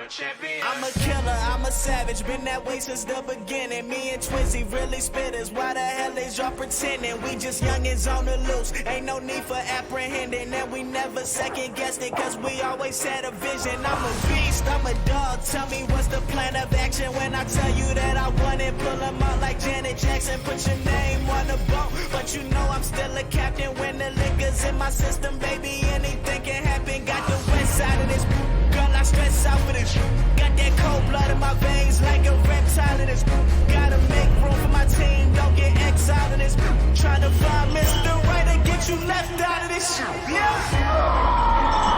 I'm a killer, I'm a savage, been that way since the beginning. Me and Twizzy really spitters, why the hell is y'all pretending? We just youngins on the loose, ain't no need for apprehending. And we never second guessed it, cause we always had a vision. I'm a beast, I'm a dog, tell me what's the plan of action? When I tell you that I want it, pull them out like Janet Jackson. Put your name on the boat, but you know I'm still a captain. When the liquor's in my system, baby, anything can happen. Got the west side of this, girl, I stress out for this. Got that cold blood in my veins like a reptile in this. Gotta make room for my team, don't get exiled in this. Trying to find Mr. Right and get you left out of this. Yeah.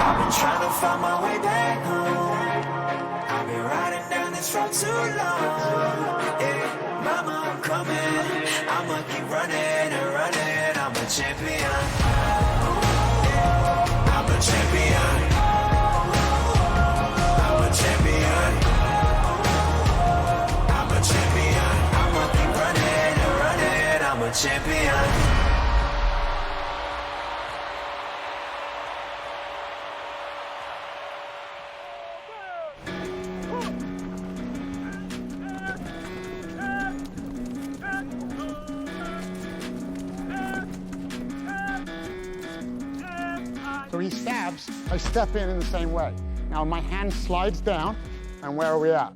I've been trying to find my way back home. I've been riding down this road too long. Yeah, mama, I'm coming. I'ma keep running and running. I'm a champion. Yeah, I'm a champion. I'm a champion. I'm a champion. I'ma keep running and running. I'm a champion. So he stabs, I step in the same way. Now my hand slides down, and where are we at?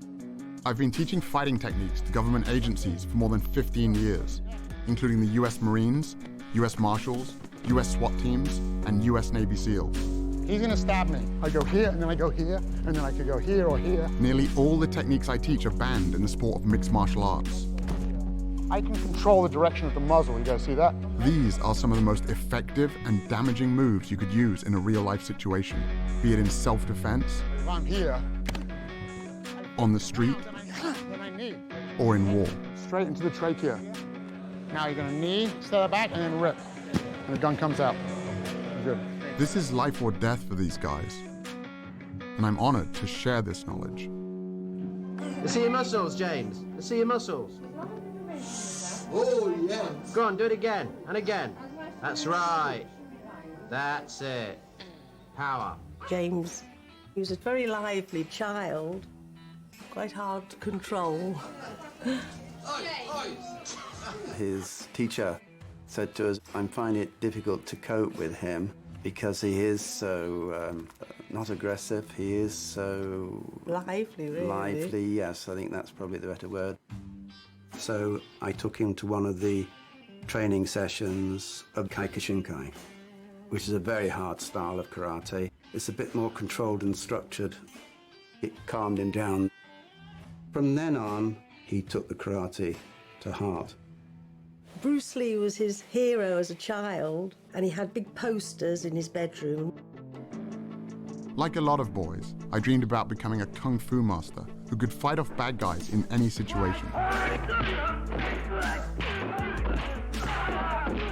I've been teaching fighting techniques to government agencies for more than 15 years, including the US Marines, US Marshals, US SWAT teams, and US Navy SEALs. He's gonna stab me. I go here, and then I go here, and then I could go here or here. Nearly all the techniques I teach are banned in the sport of mixed martial arts. I can control the direction of the muzzle, you guys see that? These are some of the most effective and damaging moves you could use in a real-life situation, be it in self-defense, If I'm here, on the street, then I knee. or in war. Straight into the trachea. Now you're gonna knee, step back, and then rip. And the gun comes out. You're good. This is life or death for these guys, and I'm honored to share this knowledge. Let's see your muscles, James. Let's see your muscles. Oh, yes. Go on, do it again and again. That's right. That's it. Power. James, he was a very lively child, quite hard to control. His teacher said to us, I'm finding it difficult to cope with him because he is so not aggressive, he is so... Lively, really. Lively, yes, I think that's probably the better word. So I took him to one of the training sessions of Kyokushinkai, which is a very hard style of karate. It's a bit more controlled and structured. It calmed him down. From then on, he took the karate to heart. Bruce Lee was his hero as a child, and he had big posters in his bedroom. Like a lot of boys, I dreamed about becoming a kung fu master who could fight off bad guys in any situation.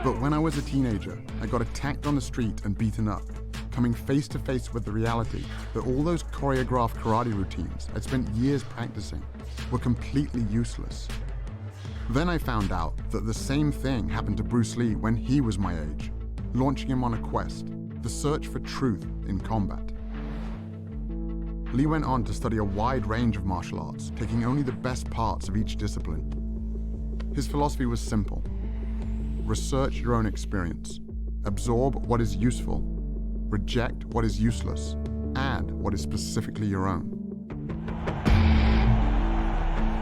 But when I was a teenager, I got attacked on the street and beaten up, coming face to face with the reality that all those choreographed karate routines I'd spent years practicing were completely useless. Then I found out that the same thing happened to Bruce Lee when he was my age, launching him on a quest, the search for truth in combat. Lee went on to study a wide range of martial arts, taking only the best parts of each discipline. His philosophy was simple: research your own experience, absorb what is useful, reject what is useless, add what is specifically your own.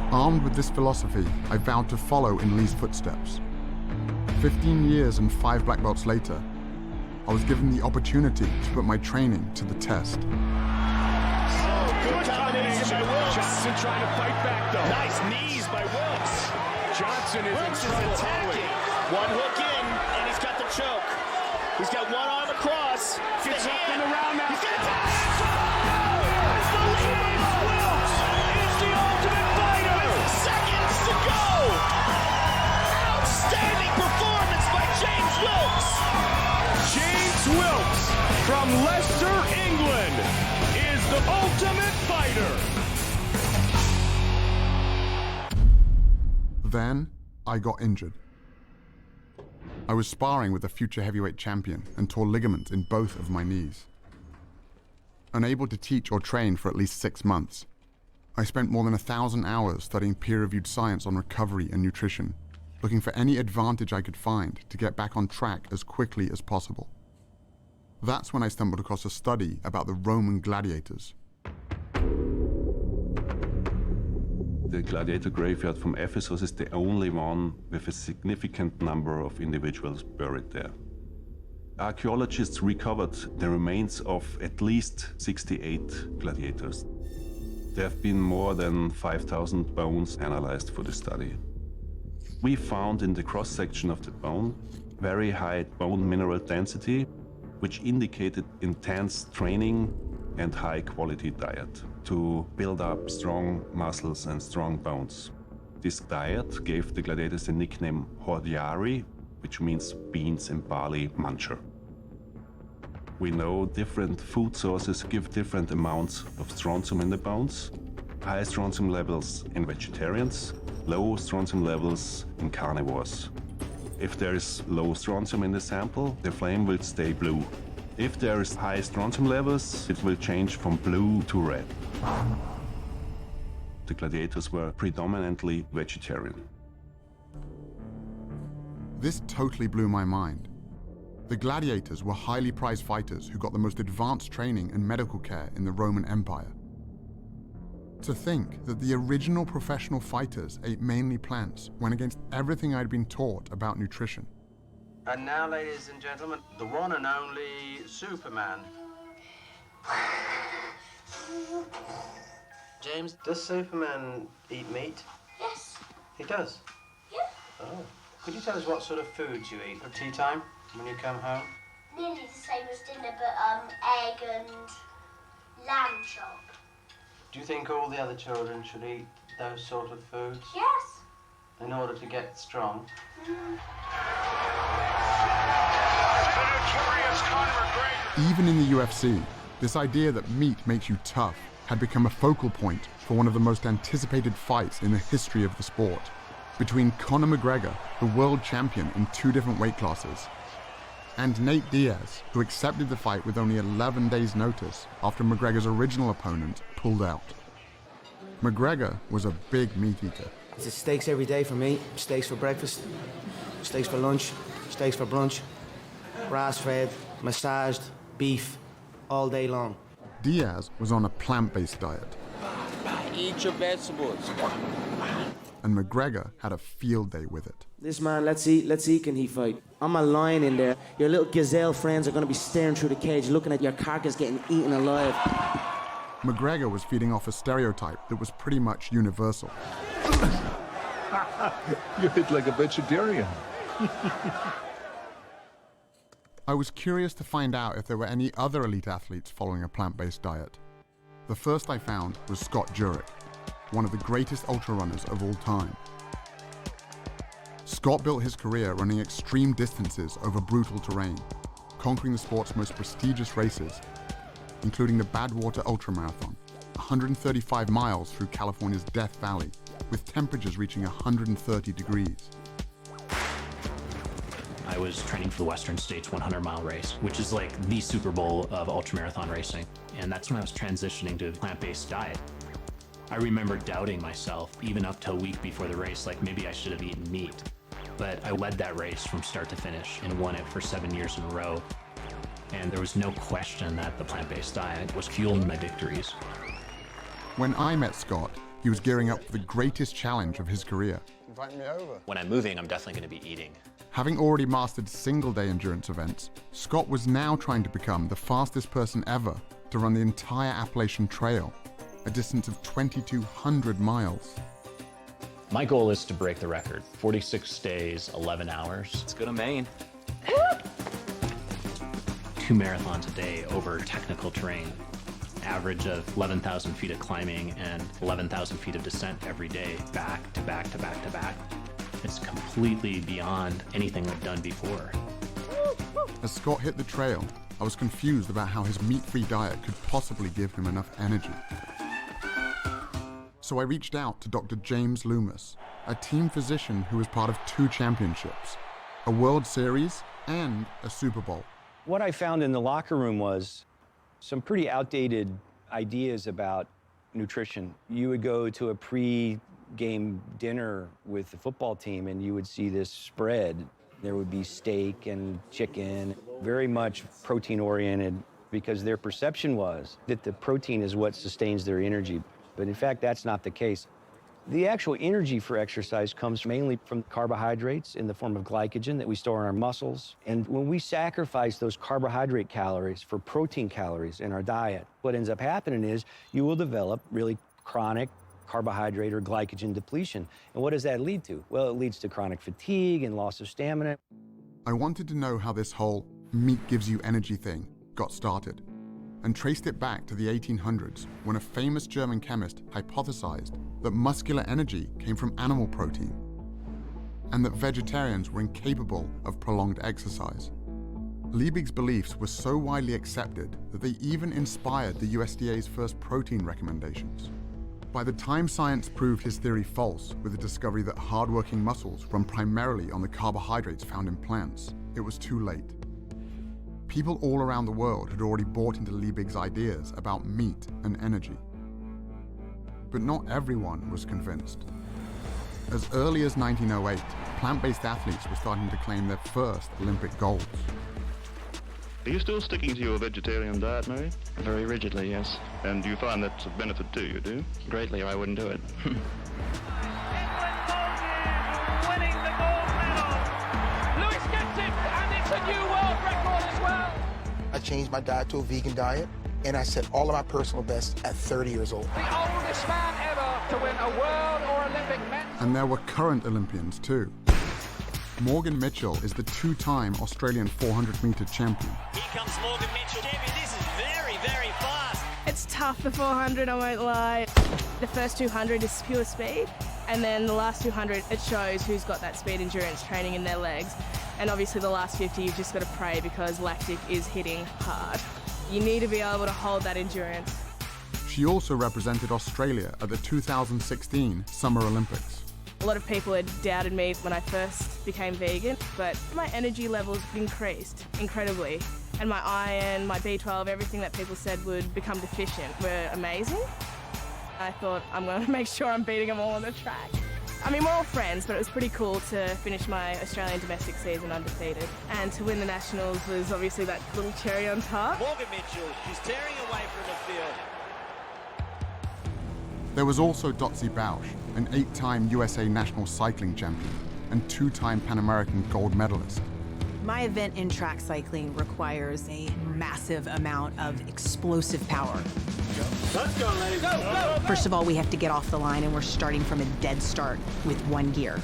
Armed with this philosophy, I vowed to follow in Lee's footsteps. 15 years and 5 black belts later, I was given the opportunity to put my training to the test. Good combination by Wilkes. Johnson trying to fight back, though. Nice knees by Wilkes. Johnson is in trouble. Attacking. One hook in, and he's got the choke. He's got one arm across. Gets up and around now. He's got to Wilkes is the ultimate fighter. Seconds to go. Outstanding performance by James Wilkes. James Wilkes from Leicester, England, is the ultimate fighter. Then, I got injured. I was sparring with a future heavyweight champion and tore ligaments in both of my knees. Unable to teach or train for at least 6 months, I spent more than 1,000 hours studying peer-reviewed science on recovery and nutrition, looking for any advantage I could find to get back on track as quickly as possible. That's when I stumbled across a study about the Roman gladiators. The gladiator graveyard from Ephesus is the only one with a significant number of individuals buried there. Archaeologists recovered the remains of at least 68 gladiators. There have been more than 5,000 bones analyzed for the study. We found in the cross-section of the bone very high bone mineral density, which indicated intense training and high-quality diet to build up strong muscles and strong bones. This diet gave the gladiators the nickname hordeari, which means beans and barley muncher. We know different food sources give different amounts of strontium in the bones. High strontium levels in vegetarians, low strontium levels in carnivores. If there is low strontium in the sample, the flame will stay blue. If there is high strontium levels, it will change from blue to red. The gladiators were predominantly vegetarian. This totally blew my mind. The gladiators were highly prized fighters who got the most advanced training and medical care in the Roman Empire. To think that the original professional fighters ate mainly plants went against everything I'd been taught about nutrition. And now, ladies and gentlemen, the one and only Superman. James, does Superman eat meat? Yes. He does? Yeah. Oh. Could you tell us what sort of foods you eat for tea time when you come home? Nearly the same as dinner, but egg and lamb chop. Do you think all the other children should eat those sort of foods? Yes. In order to get strong? Even in the UFC, this idea that meat makes you tough had become a focal point for one of the most anticipated fights in the history of the sport, between Conor McGregor, the world champion in 2 different weight classes, and Nate Diaz, who accepted the fight with only 11 days' notice after McGregor's original opponent pulled out. McGregor was a big meat eater. It's steaks every day for me. Steaks for breakfast, steaks for lunch, steaks for brunch, grass-fed, massaged, beef, all day long. Diaz was on a plant-based diet. Eat your vegetables. And McGregor had a field day with it. This man, let's see, can he fight? I'm a lion in there. Your little gazelle friends are gonna be staring through the cage, looking at your carcass getting eaten alive. McGregor was feeding off a stereotype that was pretty much universal. You hit like a vegetarian. I was curious to find out if there were any other elite athletes following a plant-based diet. The first I found was Scott Jurek, one of the greatest ultra-runners of all time. Scott built his career running extreme distances over brutal terrain, conquering the sport's most prestigious races, including the Badwater Ultramarathon, 135 miles through California's Death Valley, with temperatures reaching 130 degrees. I was training for the Western States 100-mile race, which is like the Super Bowl of ultramarathon racing. And that's when I was transitioning to a plant-based diet. I remember doubting myself, even up till a week before the race, like maybe I should have eaten meat. But I led that race from start to finish and won it for 7 years in a row. And there was no question that the plant-based diet was fueling my victories. When I met Scott, he was gearing up for the greatest challenge of his career. Invite me over. When I'm moving, I'm definitely going to be eating. Having already mastered single-day endurance events, Scott was now trying to become the fastest person ever to run the entire Appalachian Trail, a distance of 2,200 miles. My goal is to break the record. 46 days, 11 hours. Let's go to Maine. 2 marathons a day over technical terrain. Average of 11,000 feet of climbing and 11,000 feet of descent every day, back to back to back to back. It's completely beyond anything I've done before. As Scott hit the trail, I was confused about how his meat-free diet could possibly give him enough energy. So I reached out to Dr. James Loomis, a team physician who was part of 2 championships, a World Series and a Super Bowl. What I found in the locker room was some pretty outdated ideas about nutrition. You would go to a pre-game dinner with the football team and you would see this spread. There would be steak and chicken, very much protein-oriented, because their perception was that the protein is what sustains their energy. But in fact, that's not the case. The actual energy for exercise comes mainly from carbohydrates in the form of glycogen that we store in our muscles. And when we sacrifice those carbohydrate calories for protein calories in our diet, what ends up happening is you will develop really chronic carbohydrate or glycogen depletion. And what does that lead to? Well, it leads to chronic fatigue and loss of stamina. I wanted to know how this whole meat gives you energy thing got started, and traced it back to the 1800s when a famous German chemist hypothesized that muscular energy came from animal protein and that vegetarians were incapable of prolonged exercise. Liebig's beliefs were so widely accepted that they even inspired the USDA's first protein recommendations. By the time science proved his theory false with the discovery that hardworking muscles run primarily on the carbohydrates found in plants, it was too late. People all around the world had already bought into Liebig's ideas about meat and energy. But not everyone was convinced. As early as 1908, plant-based athletes were starting to claim their first Olympic golds. Are you still sticking to your vegetarian diet, Mary? Very rigidly, yes. And do you find that's a benefit to you, do you? Greatly, or I wouldn't do it. Winning the gold medal. Lewis gets it, and it's a new world record as well. I changed my diet to a vegan diet, and I set all of my personal bests at 30 years old. The oldest man ever to win a world or Olympic medal. And there were current Olympians too. Morgan Mitchell is the two-time Australian 400-meter champion. Here comes Morgan Mitchell. Champion, this is very, very fast. It's tough, the 400, I won't lie. The first 200 is pure speed, and then the last 200, it shows who's got that speed endurance training in their legs. And obviously the last 50, you've just got to pray because lactic is hitting hard. You need to be able to hold that endurance. She also represented Australia at the 2016 Summer Olympics. A lot of people had doubted me when I first became vegan, but my energy levels increased incredibly. And my iron, my B12, everything that people said would become deficient were amazing. I thought, I'm going to make sure I'm beating them all on the track. I mean, we're all friends, but it was pretty cool to finish my Australian domestic season undefeated. And to win the Nationals was obviously that little cherry on top. Morgan Mitchell, she's tearing away from the field. There was also Dotsie Bausch, an 8-time USA national cycling champion and 2-time Pan American gold medalist. My event in track cycling requires a massive amount of explosive power. Let's go, ladies. Go, go, go. First of all, we have to get off the line, and we're starting from a dead start with one gear.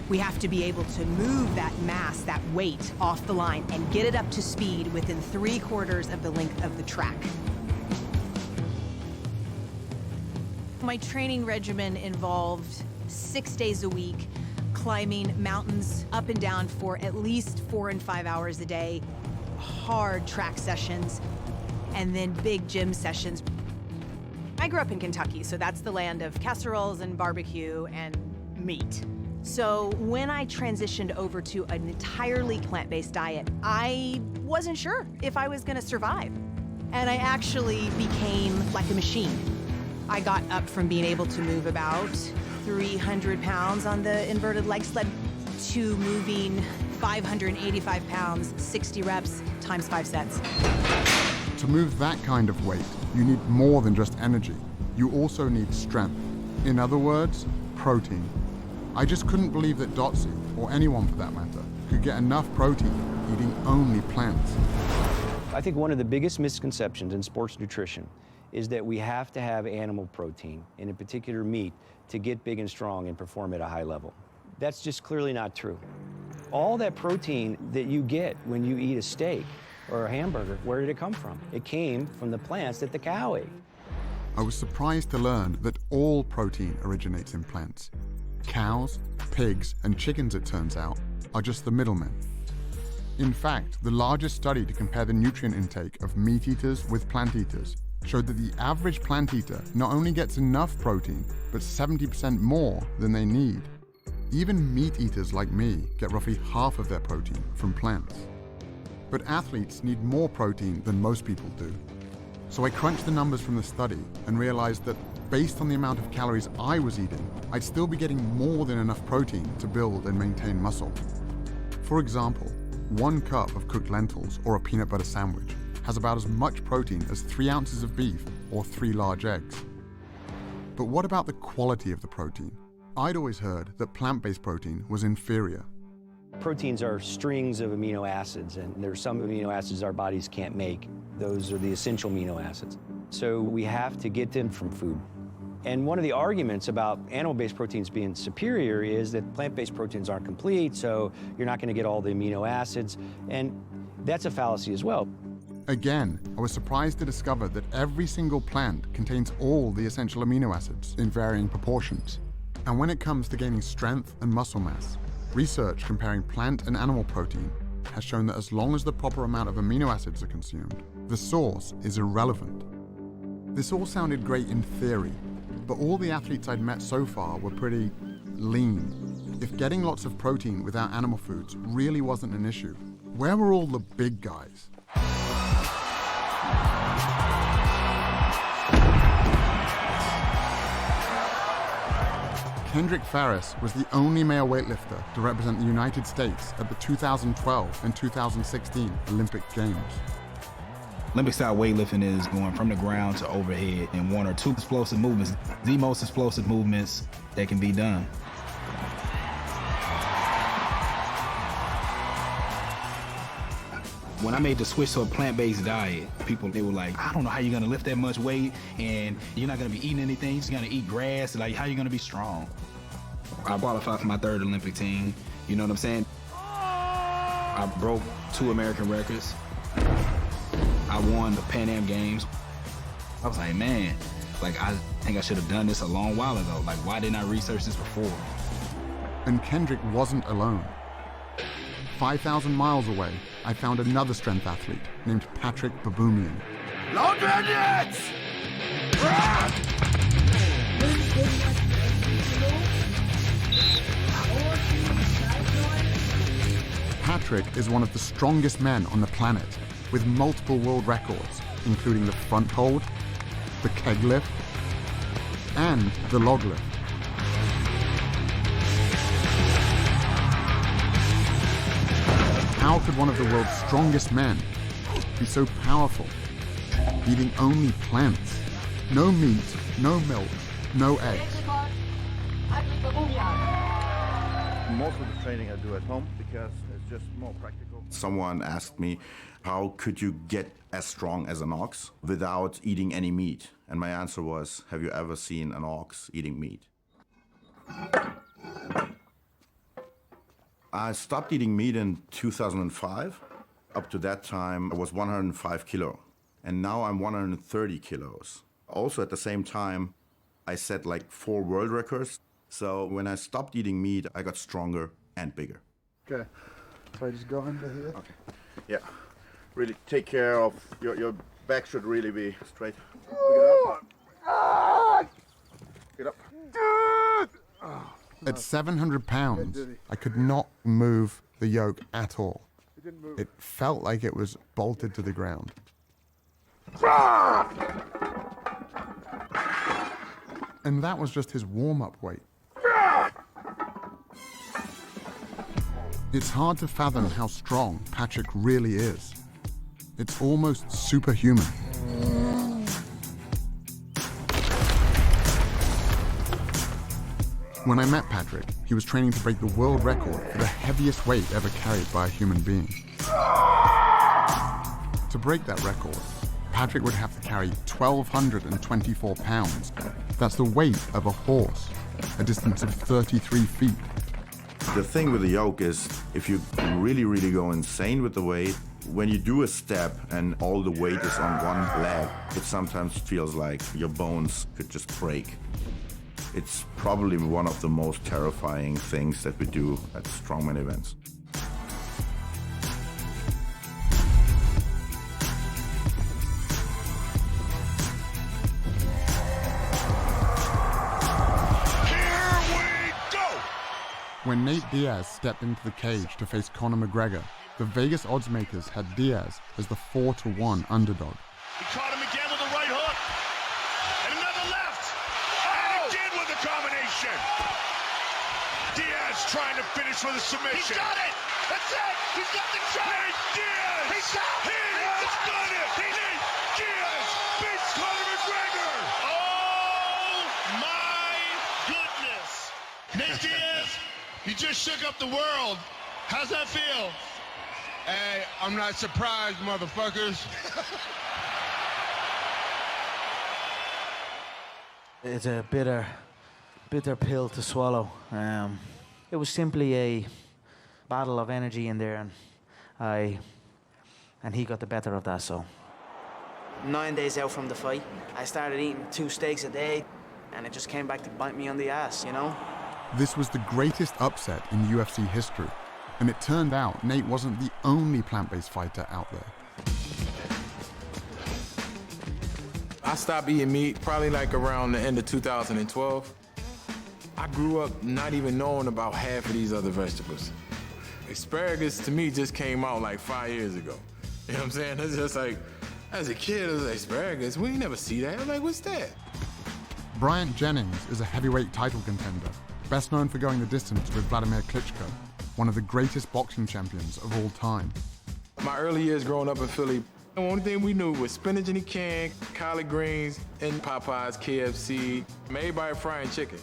We have to be able to move that mass, that weight, off the line and get it up to speed within 3/4 of the length of the track. My training regimen involved 6 days a week, climbing mountains up and down for at least 4 and 5 hours a day, hard track sessions, and then big gym sessions. I grew up in Kentucky, so that's the land of casseroles and barbecue and meat. So when I transitioned over to an entirely plant-based diet, I wasn't sure if I was gonna survive. And I actually became like a machine. I got up from being able to move about 300 pounds on the inverted leg sled to moving 585 pounds, 60 reps, times 5 sets. To move that kind of weight, you need more than just energy. You also need strength. In other words, protein. I just couldn't believe that Dotsie, or anyone for that matter, could get enough protein eating only plants. I think one of the biggest misconceptions in sports nutrition is that we have to have animal protein, and in particular meat, to get big and strong and perform at a high level. That's just clearly not true. All that protein that you get when you eat a steak or a hamburger, where did it come from? It came from the plants that the cow ate. I was surprised to learn that all protein originates in plants. Cows, pigs, and chickens, it turns out, are just the middlemen. In fact, the largest study to compare the nutrient intake of meat eaters with plant eaters showed that the average plant eater not only gets enough protein, but 70% more than they need. Even meat eaters like me get roughly half of their protein from plants. But athletes need more protein than most people do. So I crunched the numbers from the study and realized that based on the amount of calories I was eating, I'd still be getting more than enough protein to build and maintain muscle. For example, 1 cup of cooked lentils or a peanut butter sandwich has about as much protein as 3 ounces of beef or 3 large eggs. But what about the quality of the protein? I'd always heard that plant-based protein was inferior. Proteins are strings of amino acids, and there's some amino acids our bodies can't make. Those are the essential amino acids. So we have to get them from food. And one of the arguments about animal-based proteins being superior is that plant-based proteins aren't complete, so you're not going to get all the amino acids, and that's a fallacy as well. Again, I was surprised to discover that every single plant contains all the essential amino acids in varying proportions. And when it comes to gaining strength and muscle mass, research comparing plant and animal protein has shown that as long as the proper amount of amino acids are consumed, the source is irrelevant. This all sounded great in theory, but all the athletes I'd met so far were pretty lean. If getting lots of protein without animal foods really wasn't an issue, where were all the big guys? Kendrick Farris was the only male weightlifter to represent the United States at the 2012 and 2016 Olympic Games. Olympic-style weightlifting is going from the ground to overhead in 1 or 2 explosive movements, the most explosive movements that can be done. When I made the switch to a plant-based diet, they were like, I don't know how you're gonna lift that much weight and you're not gonna be eating anything, you're just gonna eat grass, like how are you gonna be strong? I qualified for my 3rd Olympic team, you know what I'm saying? I broke 2 American records. I won the Pan Am Games. I was like, man, like I think I should have done this a long while ago. Like, why didn't I research this before? And Kendrick wasn't alone. 5,000 miles away, I found another strength athlete named Patrick Baboumian. Patrick is one of the strongest men on the planet, with multiple world records, including the front hold, the keg lift, and the log lift. How could one of the world's strongest men be so powerful, eating only plants? No meat, no milk, no eggs. Most of the training I do at home because it's just more practical. Someone asked me, how could you get as strong as an ox without eating any meat? And my answer was, have you ever seen an ox eating meat? I stopped eating meat in 2005. Up to that time, I was 105 kilo. And now I'm 130 kilos. Also at the same time, I set like 4 world records. So when I stopped eating meat, I got stronger and bigger. Okay, so I just go under here. Okay, yeah. Really take care of, your back should really be straight. Get up. At 700 pounds, I could not move the yoke at all. It felt like it was bolted to the ground. And that was just his warm-up weight. It's hard to fathom how strong Patrick really is. It's almost superhuman. When I met Patrick, he was training to break the world record for the heaviest weight ever carried by a human being. To break that record, Patrick would have to carry 1,224 pounds. That's the weight of a horse, a distance of 33 feet. The thing with the yoke is, if you really, really go insane with the weight, when you do a step and all the weight is on one leg, it sometimes feels like your bones could just break. It's probably one of the most terrifying things that we do at strongman events. When Nate Diaz stepped into the cage to face Conor McGregor, the Vegas oddsmakers had Diaz as the 4-1 underdog. He caught him again with a submission. Diaz trying to finish with a submission. He's got it. That's it. He's got the choke. Nate Diaz. He's got it. He's done it. Nate Diaz beats Conor McGregor. Oh my goodness. Nate Diaz, you just shook up the world. How's that feel? Hey, I'm not surprised, motherfuckers. It's a bitter pill to swallow. It was simply a battle of energy in there, and he got the better of that, so. 9 days out from the fight, I started eating 2 steaks a day, and it just came back to bite me on the ass, you know? This was the greatest upset in UFC history, and it turned out Nate wasn't the only plant-based fighter out there. I stopped eating meat probably like around the end of 2012. I grew up not even knowing about half of these other vegetables. Asparagus to me just came out like 5 years ago. You know what I'm saying? It's just like, as a kid, it was like, asparagus, we ain't never see that. I'm like, what's that? Bryant Jennings is a heavyweight title contender, best known for going the distance with Vladimir Klitschko, one of the greatest boxing champions of all time. My early years growing up in Philly, the only thing we knew was spinach in a can, collard greens, and Popeyes, KFC, made by frying chicken.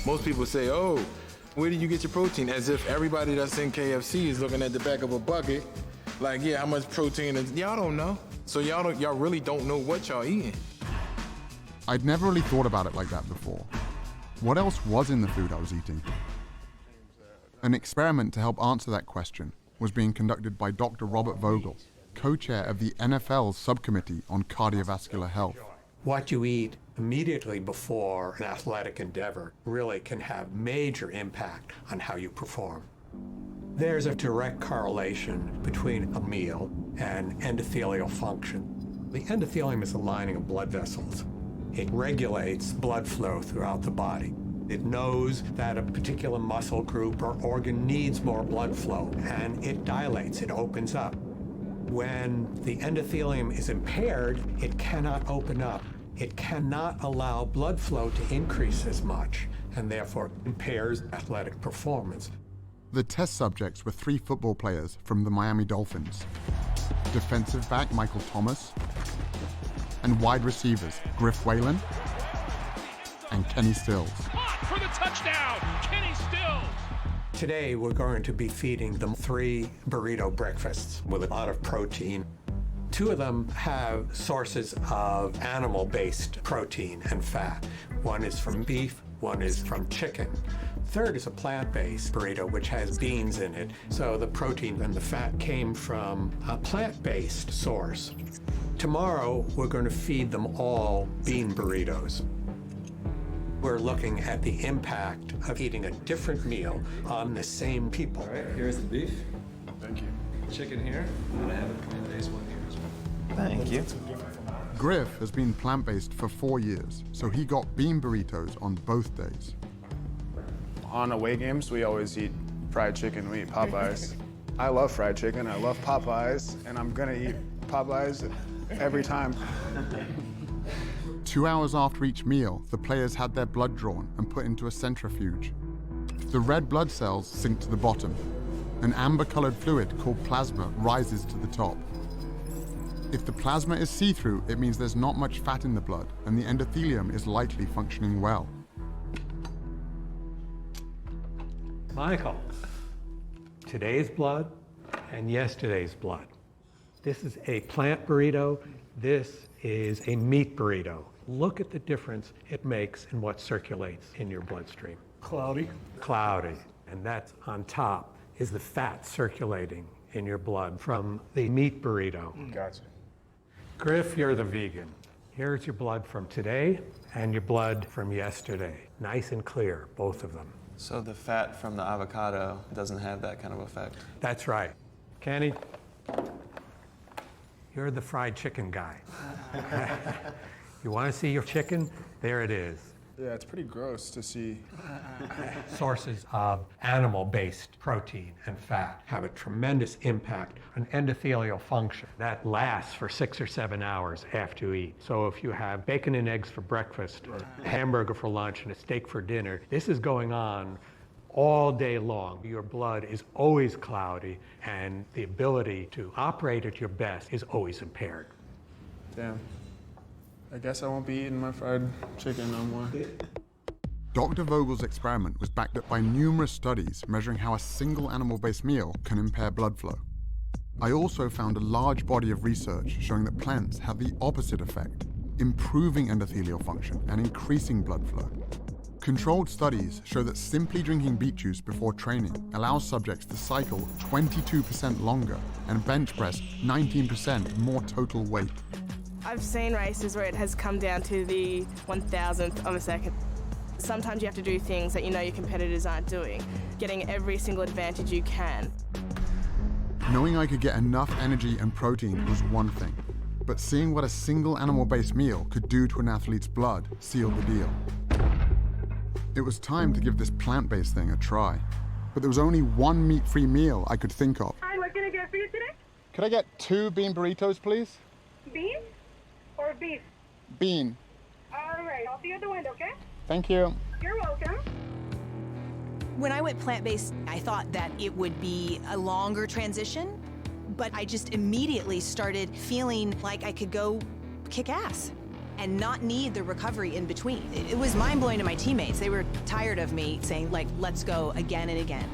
Most people say, oh, where did you get your protein? As if everybody that's in KFC is looking at the back of a bucket, like, yeah, how much protein is, y'all don't know. So y'all really don't know what y'all eating. I'd never really thought about it like that before. What else was in the food I was eating? An experiment to help answer that question was being conducted by Dr. Robert Vogel, co-chair of the NFL's subcommittee on cardiovascular health. What you eat immediately before an athletic endeavor really can have major impact on how you perform. There's a direct correlation between a meal and endothelial function. The endothelium is the lining of blood vessels. It regulates blood flow throughout the body. It knows that a particular muscle group or organ needs more blood flow, and it dilates, it opens up. When the endothelium is impaired, it cannot open up. It cannot allow blood flow to increase as much, and therefore impairs athletic performance. The test subjects were 3 football players from the Miami Dolphins, defensive back Michael Thomas, and wide receivers Griff Whalen and Kenny Stills. For the touchdown, Kenny Stills. Today, we're going to be feeding them 3 burrito breakfasts with a lot of protein. 2 of them have sources of animal-based protein and fat. One is from beef, one is from chicken. Third is a plant-based burrito, which has beans in it. So the protein and the fat came from a plant-based source. Tomorrow, we're going to feed them all bean burritos. We're looking at the impact of eating a different meal on the same people. All right, here's the beef. Thank you. Chicken here, and I have a plant-based one here as well. Thank you. Griff has been plant-based for 4 years, so he got bean burritos on both days. On away games, we always eat fried chicken, we eat Popeyes. I love fried chicken, I love Popeyes, and I'm gonna eat Popeyes every time. 2 hours after each meal, the players had their blood drawn and put into a centrifuge. The red blood cells sink to the bottom. An amber-colored fluid called plasma rises to the top. If the plasma is see-through, it means there's not much fat in the blood, and the endothelium is likely functioning well. Michael, today's blood and yesterday's blood. This is a plant burrito. This is a meat burrito. Look at the difference it makes in what circulates in your bloodstream. Cloudy. Cloudy. And that's on top is the fat circulating in your blood from the meat burrito. Gotcha. Griff, you're the vegan. Here's your blood from today and your blood from yesterday. Nice and clear, both of them. So the fat from the avocado doesn't have that kind of effect? That's right. Kenny, you're the fried chicken guy. You want to see your chicken? There it is. Yeah, it's pretty gross to see. Sources of animal-based protein and fat have a tremendous impact on endothelial function. That lasts for 6 or 7 hours after you eat. So if you have bacon and eggs for breakfast, a hamburger for lunch, and a steak for dinner, this is going on all day long. Your blood is always cloudy, and the ability to operate at your best is always impaired. Damn. I guess I won't be eating my fried chicken no more. Dr. Vogel's experiment was backed up by numerous studies measuring how a single animal-based meal can impair blood flow. I also found a large body of research showing that plants have the opposite effect, improving endothelial function and increasing blood flow. Controlled studies show that simply drinking beet juice before training allows subjects to cycle 22% longer and bench press 19% more total weight. I've seen races where it has come down to the 1,000th of a second. Sometimes you have to do things that you know your competitors aren't doing, getting every single advantage you can. Knowing I could get enough energy and protein was one thing, but seeing what a single animal-based meal could do to an athlete's blood sealed the deal. It was time to give this plant-based thing a try, but there was only one meat-free meal I could think of. Hi, what can I get for you today? Could I get 2 bean burritos, please? Bean or beef? Bean. All right, I'll see you at the window, okay? Thank you. You're welcome. When I went plant-based, I thought that it would be a longer transition, but I just immediately started feeling like I could go kick ass and not need the recovery in between. It was mind-blowing to my teammates. They were tired of me saying, like, let's go again and again.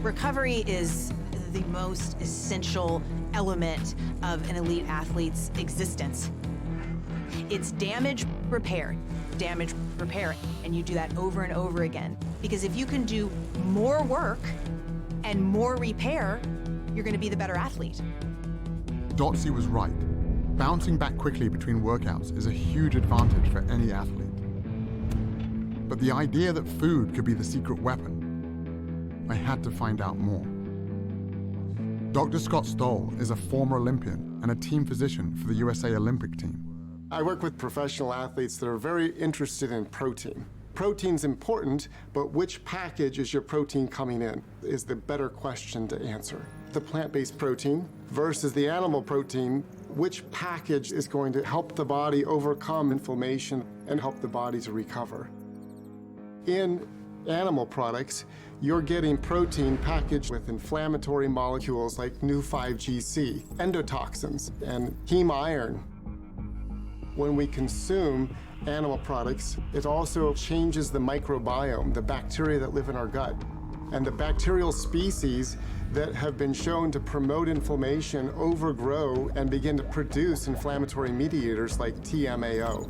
Recovery is the most essential element of an elite athlete's existence. It's damage repair, and you do that over and over again. Because if you can do more work and more repair, you're gonna be the better athlete. Dotsie was right. Bouncing back quickly between workouts is a huge advantage for any athlete. But the idea that food could be the secret weapon, I had to find out more. Dr. Scott Stoll is a former Olympian and a team physician for the USA Olympic team. I work with professional athletes that are very interested in protein. Protein's important, but which package is your protein coming in is the better question to answer. The plant-based protein versus the animal protein, which package is going to help the body overcome inflammation and help the body to recover? In animal products, you're getting protein packaged with inflammatory molecules like new 5-GC, endotoxins, and heme iron. When we consume animal products, it also changes the microbiome, the bacteria that live in our gut. And the bacterial species that have been shown to promote inflammation overgrow and begin to produce inflammatory mediators like TMAO.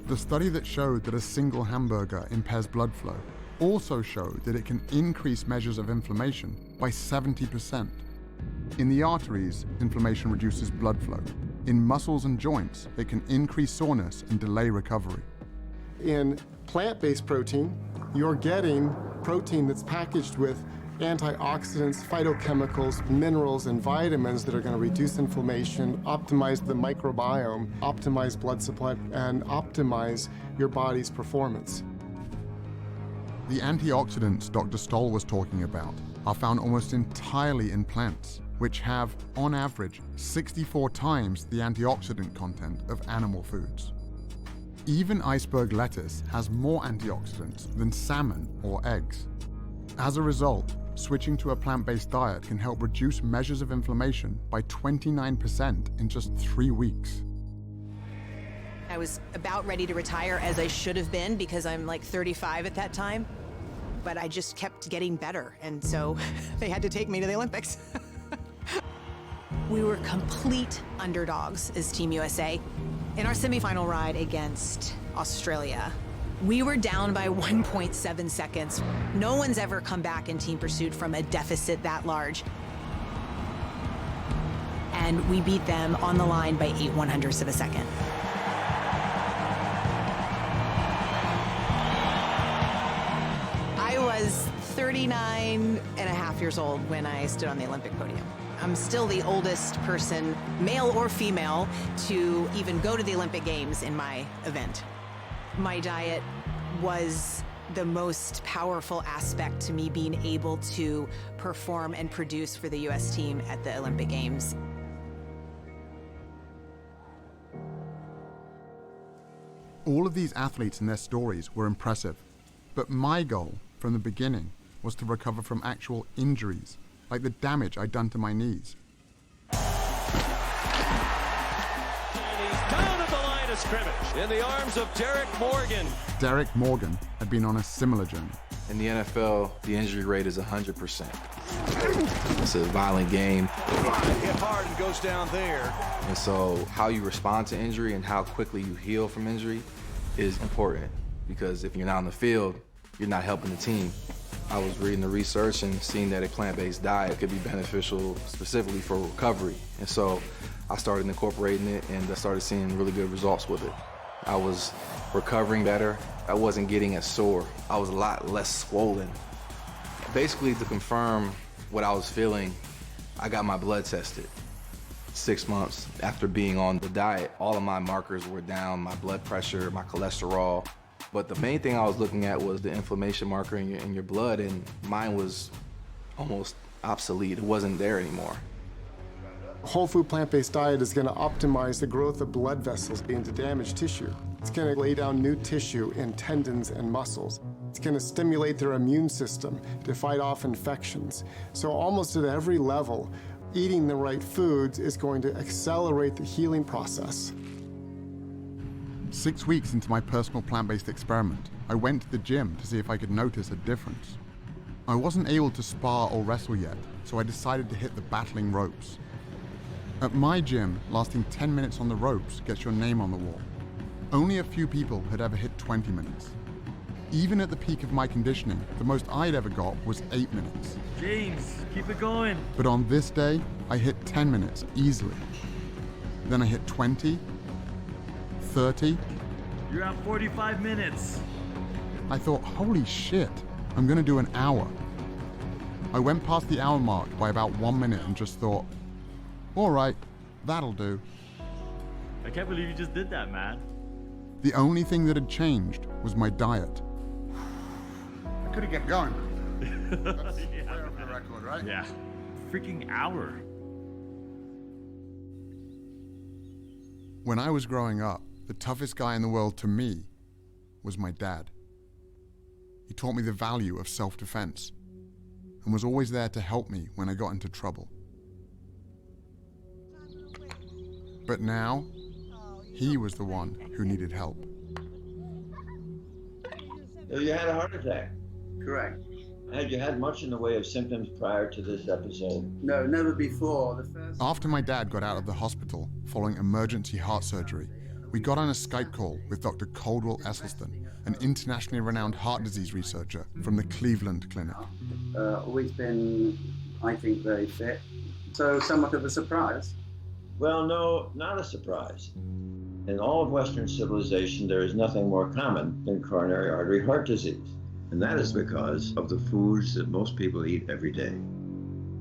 The study that showed that a single hamburger impairs blood flow also showed that it can increase measures of inflammation by 70%. In the arteries, inflammation reduces blood flow. In muscles and joints, it can increase soreness and delay recovery. In plant-based protein, you're getting protein that's packaged with antioxidants, phytochemicals, minerals, and vitamins that are going to reduce inflammation, optimize the microbiome, optimize blood supply, and optimize your body's performance. The antioxidants Dr. Stoll was talking about are found almost entirely in plants, which have, on average, 64 times the antioxidant content of animal foods. Even iceberg lettuce has more antioxidants than salmon or eggs. As a result, switching to a plant-based diet can help reduce measures of inflammation by 29% in just 3 weeks. I was about ready to retire, as I should have been, because I'm like 35 at that time. But I just kept getting better, and so they had to take me to the Olympics. We were complete underdogs as Team USA. In our semifinal ride against Australia, we were down by 1.7 seconds. No one's ever come back in team pursuit from a deficit that large. And we beat them on the line by 8/100ths of a second. I was 39 and a half years old when I stood on the Olympic podium. I'm still the oldest person, male or female, to even go to the Olympic Games in my event. My diet was the most powerful aspect to me being able to perform and produce for the U.S. team at the Olympic Games. All of these athletes and their stories were impressive, but my goal from the beginning was to recover from actual injuries, like the damage I'd done to my knees. And he's down at the line of scrimmage in the arms of Derek Morgan. Derek Morgan had been on a similar journey. In the NFL, the injury rate is 100%. It's a violent game. Hit hard and goes down there. And so how you respond to injury and how quickly you heal from injury is important, because if you're not on the field, you're not helping the team. I was reading the research and seeing that a plant-based diet could be beneficial specifically for recovery. And so I started incorporating it, and I started seeing really good results with it. I was recovering better. I wasn't getting as sore. I was a lot less swollen. Basically, to confirm what I was feeling, I got my blood tested. 6 months after being on the diet, all of my markers were down, my blood pressure, my cholesterol. But the main thing I was looking at was the inflammation marker in your blood, and mine was almost obsolete. It wasn't there anymore. A whole food plant-based diet is going to optimize the growth of blood vessels into damaged tissue. It's going to lay down new tissue in tendons and muscles. It's going to stimulate their immune system to fight off infections. So almost at every level, eating the right foods is going to accelerate the healing process. 6 weeks into my personal plant-based experiment, I went to the gym to see if I could notice a difference. I wasn't able to spar or wrestle yet, so I decided to hit the battling ropes. At my gym, lasting 10 minutes on the ropes gets your name on the wall. Only a few people had ever hit 20 minutes. Even at the peak of my conditioning, the most I'd ever got was 8 minutes. James, keep it going. But on this day, I hit 10 minutes easily. Then I hit 20, 30. You're at 45 minutes. I thought, holy shit, I'm gonna do an hour. I went past the hour mark by about 1 minute and just thought, all right, that'll do. I can't believe you just did that, man. The only thing that had changed was my diet. I could have kept going. That's way over the record, right? Yeah. Freaking hour. When I was growing up, the toughest guy in the world to me was my dad. He taught me the value of self-defense and was always there to help me when I got into trouble. But now, he was the one who needed help. You had a heart attack? Correct. Had you had much in the way of symptoms prior to this episode? No, never before. After my dad got out of the hospital following emergency heart surgery, we got on a Skype call with Dr. Caldwell Esselstyn, an internationally renowned heart disease researcher from the Cleveland Clinic. Always been, I think, very fit. So somewhat of a surprise. Well, no, not a surprise. In all of Western civilization, there is nothing more common than coronary artery heart disease. And that is because of the foods that most people eat every day.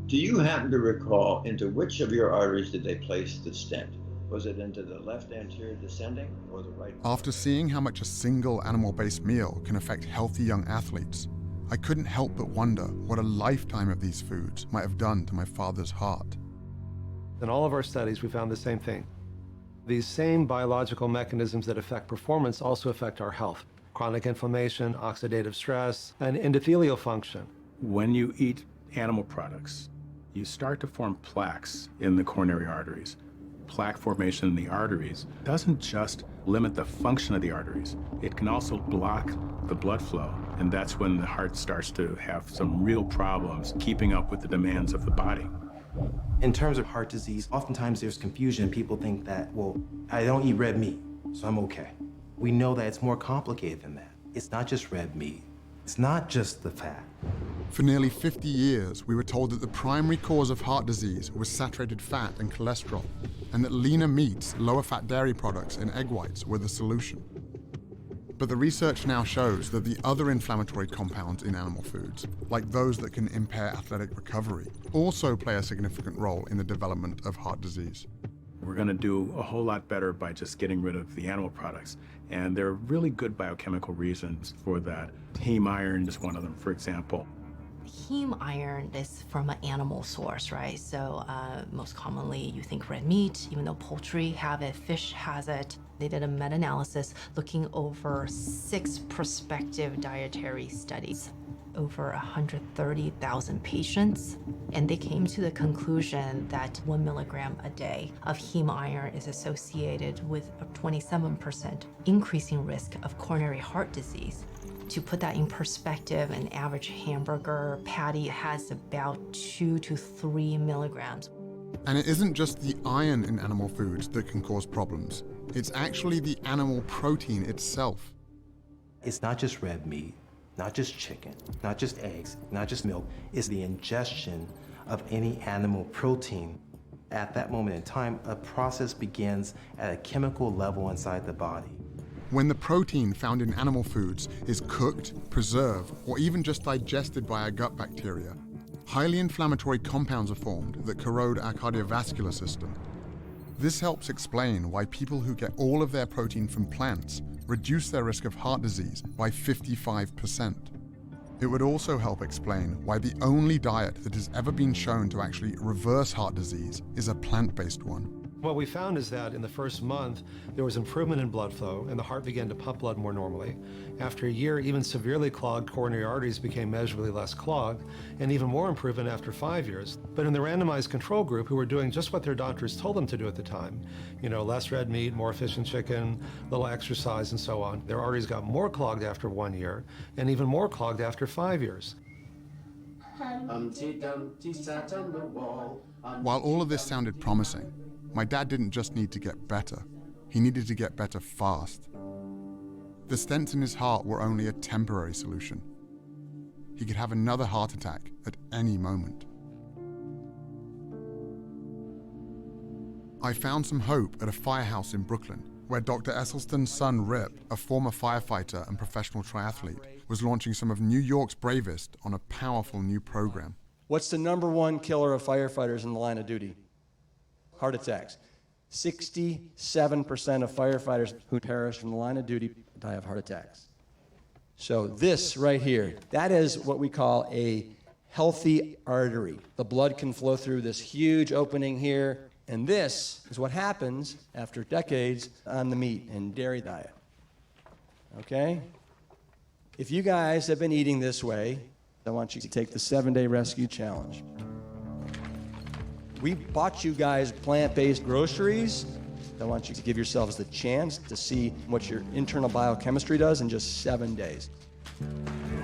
Do you happen to recall into which of your arteries did they place the stent? Was it into the left anterior descending or the right? After seeing how much a single animal-based meal can affect healthy young athletes, I couldn't help but wonder what a lifetime of these foods might have done to my father's heart. In all of our studies, we found the same thing. These same biological mechanisms that affect performance also affect our health. Chronic inflammation, oxidative stress, and endothelial function. When you eat animal products, you start to form plaques in the coronary arteries. Plaque formation in the arteries doesn't just limit the function of the arteries, it can also block the blood flow. And that's when the heart starts to have some real problems keeping up with the demands of the body. In terms of heart disease, oftentimes there's confusion. People think that, well, I don't eat red meat, so I'm okay. We know that it's more complicated than that. It's not just red meat. It's not just the fat. For nearly 50 years, we were told that the primary cause of heart disease was saturated fat and cholesterol, and that leaner meats, lower fat dairy products, and egg whites were the solution. But the research now shows that the other inflammatory compounds in animal foods, like those that can impair athletic recovery, also play a significant role in the development of heart disease. We're going to do a whole lot better by just getting rid of the animal products. And there are really good biochemical reasons for that. Heme iron is one of them, for example. Heme iron is from an animal source, right? So most commonly you think red meat, even though poultry have it, fish has it. They did a meta-analysis looking over 6 prospective dietary studies, over 130,000 patients, and they came to the conclusion that 1 milligram a day of heme iron is associated with a 27% increasing risk of coronary heart disease. To put that in perspective, an average hamburger patty has about 2 to 3 milligrams. And it isn't just the iron in animal foods that can cause problems. It's actually the animal protein itself. It's not just red meat, not just chicken, not just eggs, not just milk. It's the ingestion of any animal protein. At that moment in time, a process begins at a chemical level inside the body. When the protein found in animal foods is cooked, preserved, or even just digested by our gut bacteria, highly inflammatory compounds are formed that corrode our cardiovascular system. This helps explain why people who get all of their protein from plants reduce their risk of heart disease by 55%. It would also help explain why the only diet that has ever been shown to actually reverse heart disease is a plant-based one. What we found is that in the first month, there was improvement in blood flow and the heart began to pump blood more normally. After a year, even severely clogged coronary arteries became measurably less clogged, and even more improvement after 5 years. But in the randomized control group, who were doing just what their doctors told them to do at the time, less red meat, more fish and chicken, little exercise and so on, their arteries got more clogged after 1 year and even more clogged after 5 years. While all of this sounded promising, my dad didn't just need to get better, he needed to get better fast. The stents in his heart were only a temporary solution. He could have another heart attack at any moment. I found some hope at a firehouse in Brooklyn, where Dr. Esselstyn's son Rip, a former firefighter and professional triathlete, was launching some of New York's bravest on a powerful new program. What's the #1 killer of firefighters in the line of duty? Heart attacks. 67% of firefighters who perish from the line of duty die of heart attacks. So this right here, that is what we call a healthy artery. The blood can flow through this huge opening here, and this is what happens after decades on the meat and dairy diet. Okay? If you guys have been eating this way, I want you to take the 7-day rescue challenge. We bought you guys plant-based groceries. I want you to give yourselves the chance to see what your internal biochemistry does in just 7 days.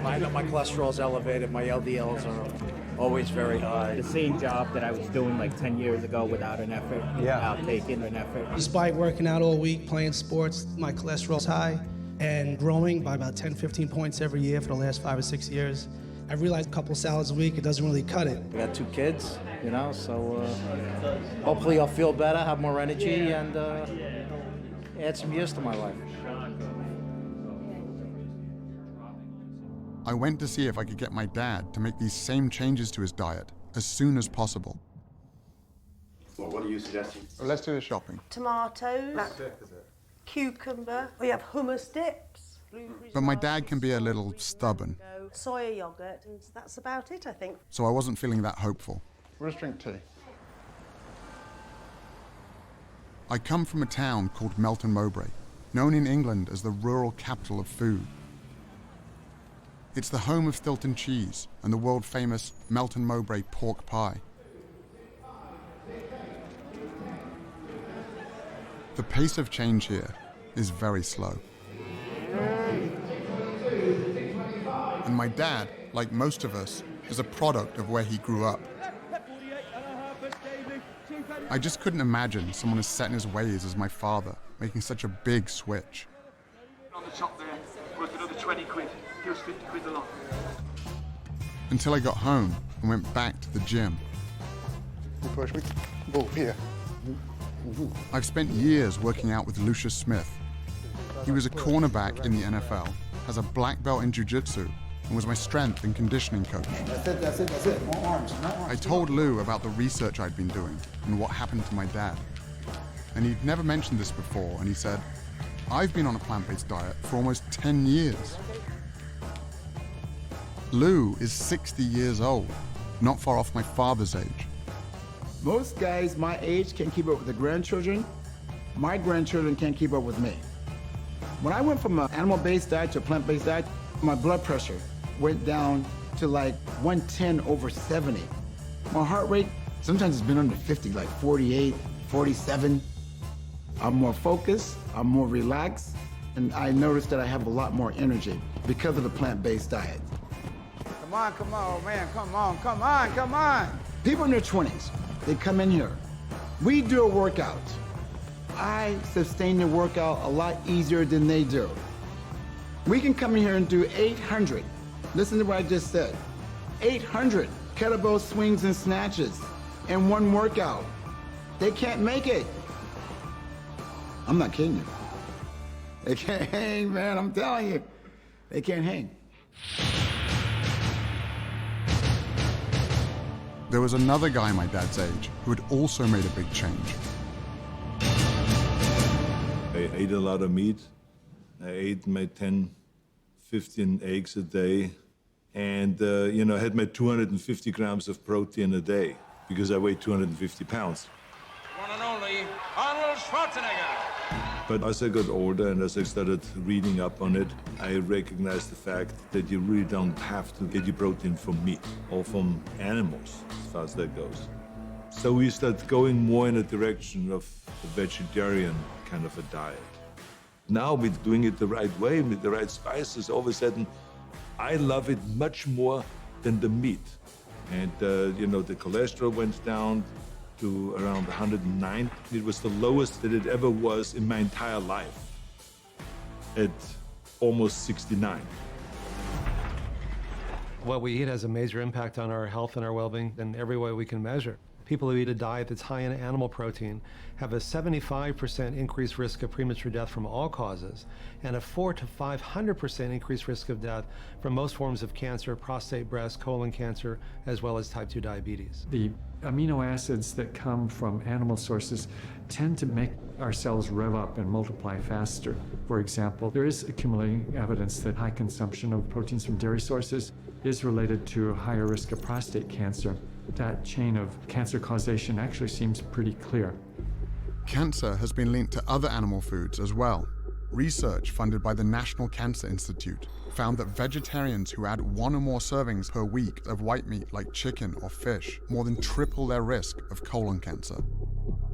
I know my cholesterol's elevated, my LDLs are always very high. The same job that I was doing like 10 years ago without an effort, without taking an effort. Despite working out all week, playing sports, my cholesterol's high and growing by about 10, 15 points every year for the last 5 or 6 years. I realized a couple salads a week, it doesn't really cut it. I got 2 kids, so hopefully I'll feel better, have more energy, and add some years to my life. I went to see if I could get my dad to make these same changes to his diet as soon as possible. Well, what are you suggesting? Well, let's do the shopping. Tomatoes, cucumber, we have hummus dips. But my dad can be a little stubborn, Soya yogurt, and that's about it, I think. so I wasn't feeling that hopeful. We'll just drink tea. I come from a town called Melton Mowbray, known in England as the rural capital of food. It's the home of Stilton cheese and the world-famous Melton Mowbray pork pie. The pace of change here is very slow. And my dad, like most of us, is a product of where he grew up. I just couldn't imagine someone as set in his ways as my father making such a big switch. On the top there, worth another 20 quid. Give us 50 quid a lot. Until I got home and went back to the gym. You push me. Oh, here. I've spent years working out with Lucius Smith, He was a cornerback in the NFL, has a black belt in jiu-jitsu, and was my strength and conditioning coach. That's it. More arms, I told Lou about the research I'd been doing and what happened to my dad. And he'd never mentioned this before, and he said, I've been on a plant-based diet for almost 10 years. Lou is 60 years old, not far off my father's age. Most guys my age can keep up with the grandchildren. My grandchildren can't keep up with me. When I went from an animal-based diet to a plant-based diet, my blood pressure went down to like 110/70. My heart rate, sometimes it's been under 50, like 48, 47. I'm more focused, I'm more relaxed, and I noticed that I have a lot more energy because of the plant-based diet. Come on, man, come on. People in their 20s, they come in here. We do a workout. I sustain the workout a lot easier than they do. We can come in here and do 800. Listen to what I just said. 800 kettlebell swings and snatches in one workout. They can't make it. I'm not kidding you. They can't hang, man, I'm telling you. They can't hang. There was another guy my dad's age who had also made a big change. I ate a lot of meat. I ate my 10, 15 eggs a day. And, I had my 250 grams of protein a day because I weighed 250 pounds. One and only Arnold Schwarzenegger. But as I got older and as I started reading up on it, I recognized the fact that you really don't have to get your protein from meat or from animals, as far as that goes. So we started going more in a direction of a vegetarian kind of a diet. Now we're doing it the right way, with the right spices. All of a sudden, I love it much more than the meat. And, the cholesterol went down to around 109. It was the lowest that it ever was in my entire life, at almost 69. What we eat has a major impact on our health and our well-being in every way we can measure. People who eat a diet that's high in animal protein have a 75% increased risk of premature death from all causes, and a 400% to 500% increased risk of death from most forms of cancer, prostate, breast, colon cancer, as well as type 2 diabetes. The amino acids that come from animal sources tend to make our cells rev up and multiply faster. For example, there is accumulating evidence that high consumption of proteins from dairy sources is related to a higher risk of prostate cancer. That chain of cancer causation actually seems pretty clear. Cancer has been linked to other animal foods as well. Research funded by the National Cancer Institute found that vegetarians who add 1 or more servings per week of white meat like chicken or fish more than triple their risk of colon cancer.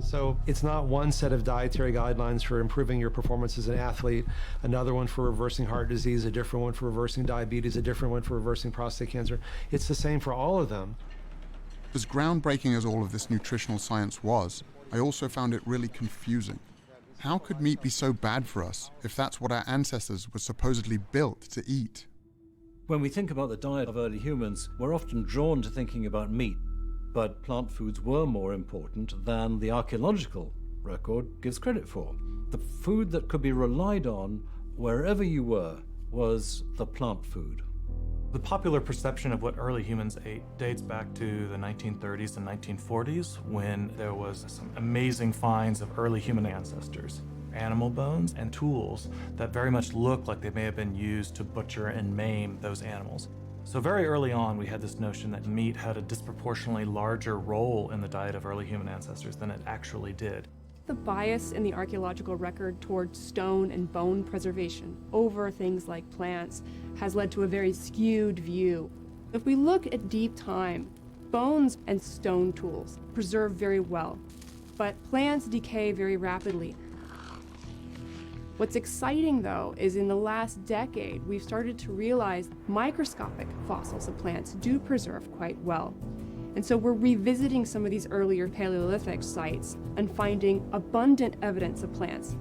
So it's not one set of dietary guidelines for improving your performance as an athlete, another one for reversing heart disease, a different one for reversing diabetes, a different one for reversing prostate cancer. It's the same for all of them. As groundbreaking as all of this nutritional science was, I also found it really confusing. How could meat be so bad for us if that's what our ancestors were supposedly built to eat? When we think about the diet of early humans, we're often drawn to thinking about meat, but plant foods were more important than the archaeological record gives credit for. The food that could be relied on wherever you were was the plant food. The popular perception of what early humans ate dates back to the 1930s and 1940s, when there was some amazing finds of early human ancestors, animal bones and tools that very much look like they may have been used to butcher and maim those animals. So very early on, we had this notion that meat had a disproportionately larger role in the diet of early human ancestors than it actually did. The bias in the archaeological record towards stone and bone preservation over things like plants has led to a very skewed view. If we look at deep time, bones and stone tools preserve very well, but plants decay very rapidly. What's exciting, though, is in the last decade, we've started to realize microscopic fossils of plants do preserve quite well. And so we're revisiting some of these earlier Paleolithic sites and finding abundant evidence of plants.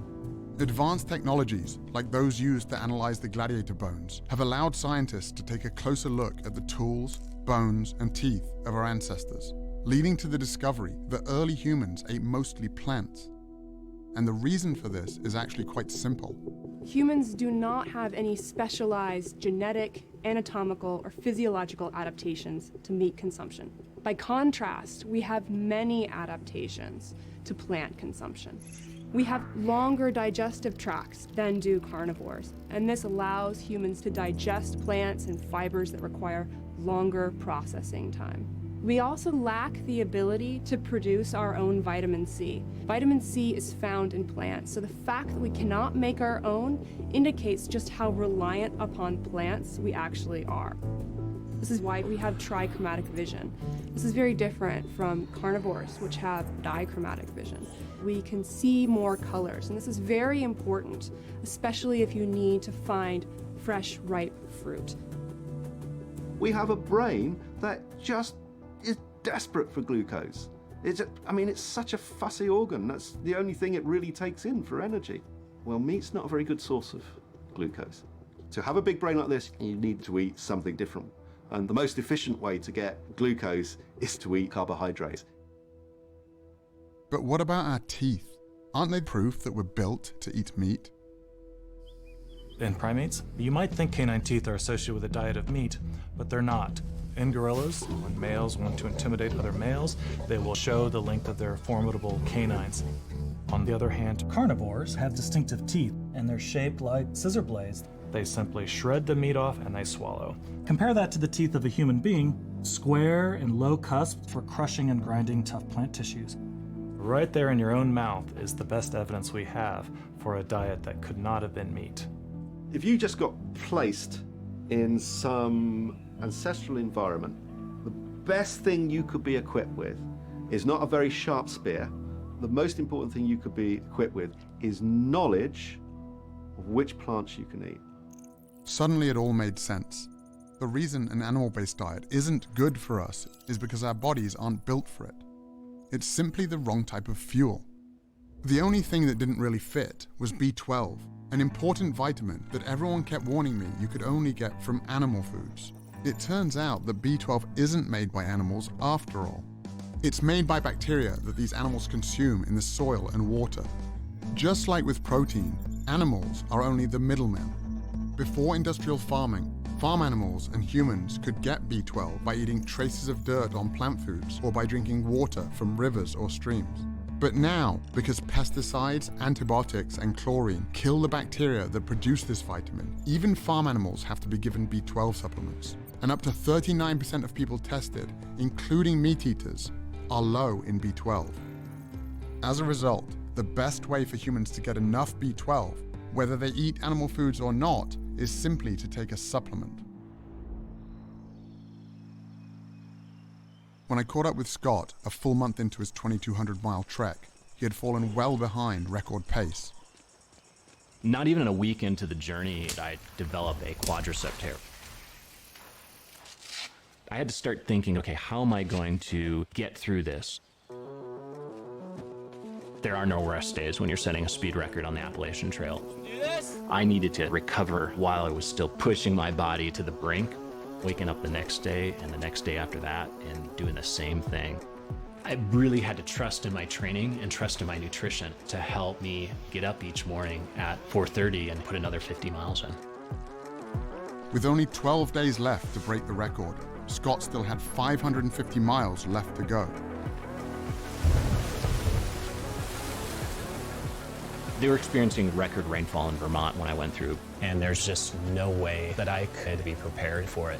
Advanced technologies, like those used to analyze the gladiator bones, have allowed scientists to take a closer look at the tools, bones, and teeth of our ancestors, leading to the discovery that early humans ate mostly plants. And the reason for this is actually quite simple. Humans do not have any specialized genetic, anatomical, or physiological adaptations to meat consumption. By contrast, we have many adaptations to plant consumption. We have longer digestive tracts than do carnivores, and this allows humans to digest plants and fibers that require longer processing time. We also lack the ability to produce our own vitamin C. Vitamin C is found in plants, so the fact that we cannot make our own indicates just how reliant upon plants we actually are. This is why we have trichromatic vision. This is very different from carnivores, which have dichromatic vision. We can see more colors, and this is very important, especially if you need to find fresh, ripe fruit. We have a brain that just is desperate for glucose. It's such a fussy organ. That's the only thing it really takes in for energy. Well, meat's not a very good source of glucose. To have a big brain like this, you need to eat something different. And the most efficient way to get glucose is to eat carbohydrates. But what about our teeth? Aren't they proof that we're built to eat meat? In primates, you might think canine teeth are associated with a diet of meat, but they're not. In gorillas, when males want to intimidate other males, they will show the length of their formidable canines. On the other hand, carnivores have distinctive teeth, and they're shaped like scissor blades. They simply shred the meat off and they swallow. Compare that to the teeth of a human being, square and low cusped for crushing and grinding tough plant tissues. Right there in your own mouth is the best evidence we have for a diet that could not have been meat. If you just got placed in some ancestral environment, the best thing you could be equipped with is not a very sharp spear. The most important thing you could be equipped with is knowledge of which plants you can eat. Suddenly it all made sense. The reason an animal-based diet isn't good for us is because our bodies aren't built for it. It's simply the wrong type of fuel. The only thing that didn't really fit was B12, an important vitamin that everyone kept warning me you could only get from animal foods. It turns out that B12 isn't made by animals after all. It's made by bacteria that these animals consume in the soil and water. Just like with protein, animals are only the middlemen. Before industrial farming, farm animals and humans could get B12 by eating traces of dirt on plant foods or by drinking water from rivers or streams. But now, because pesticides, antibiotics, and chlorine kill the bacteria that produce this vitamin, even farm animals have to be given B12 supplements. And up to 39% of people tested, including meat eaters, are low in B12. As a result, the best way for humans to get enough B12, whether they eat animal foods or not, is simply to take a supplement. When I caught up with Scott a full month into his 2,200-mile trek, he had fallen well behind record pace. Not even a week into the journey, I developed a quadricep tear. I had to start thinking, okay, how am I going to get through this? There are no rest days when you're setting a speed record on the Appalachian Trail. I needed to recover while I was still pushing my body to the brink, waking up the next day and the next day after that and doing the same thing. I really had to trust in my training and trust in my nutrition to help me get up each morning at 4:30 and put another 50 miles in. With only 12 days left to break the record, Scott still had 550 miles left to go. They were experiencing record rainfall in Vermont when I went through, and there's just no way that I could be prepared for it.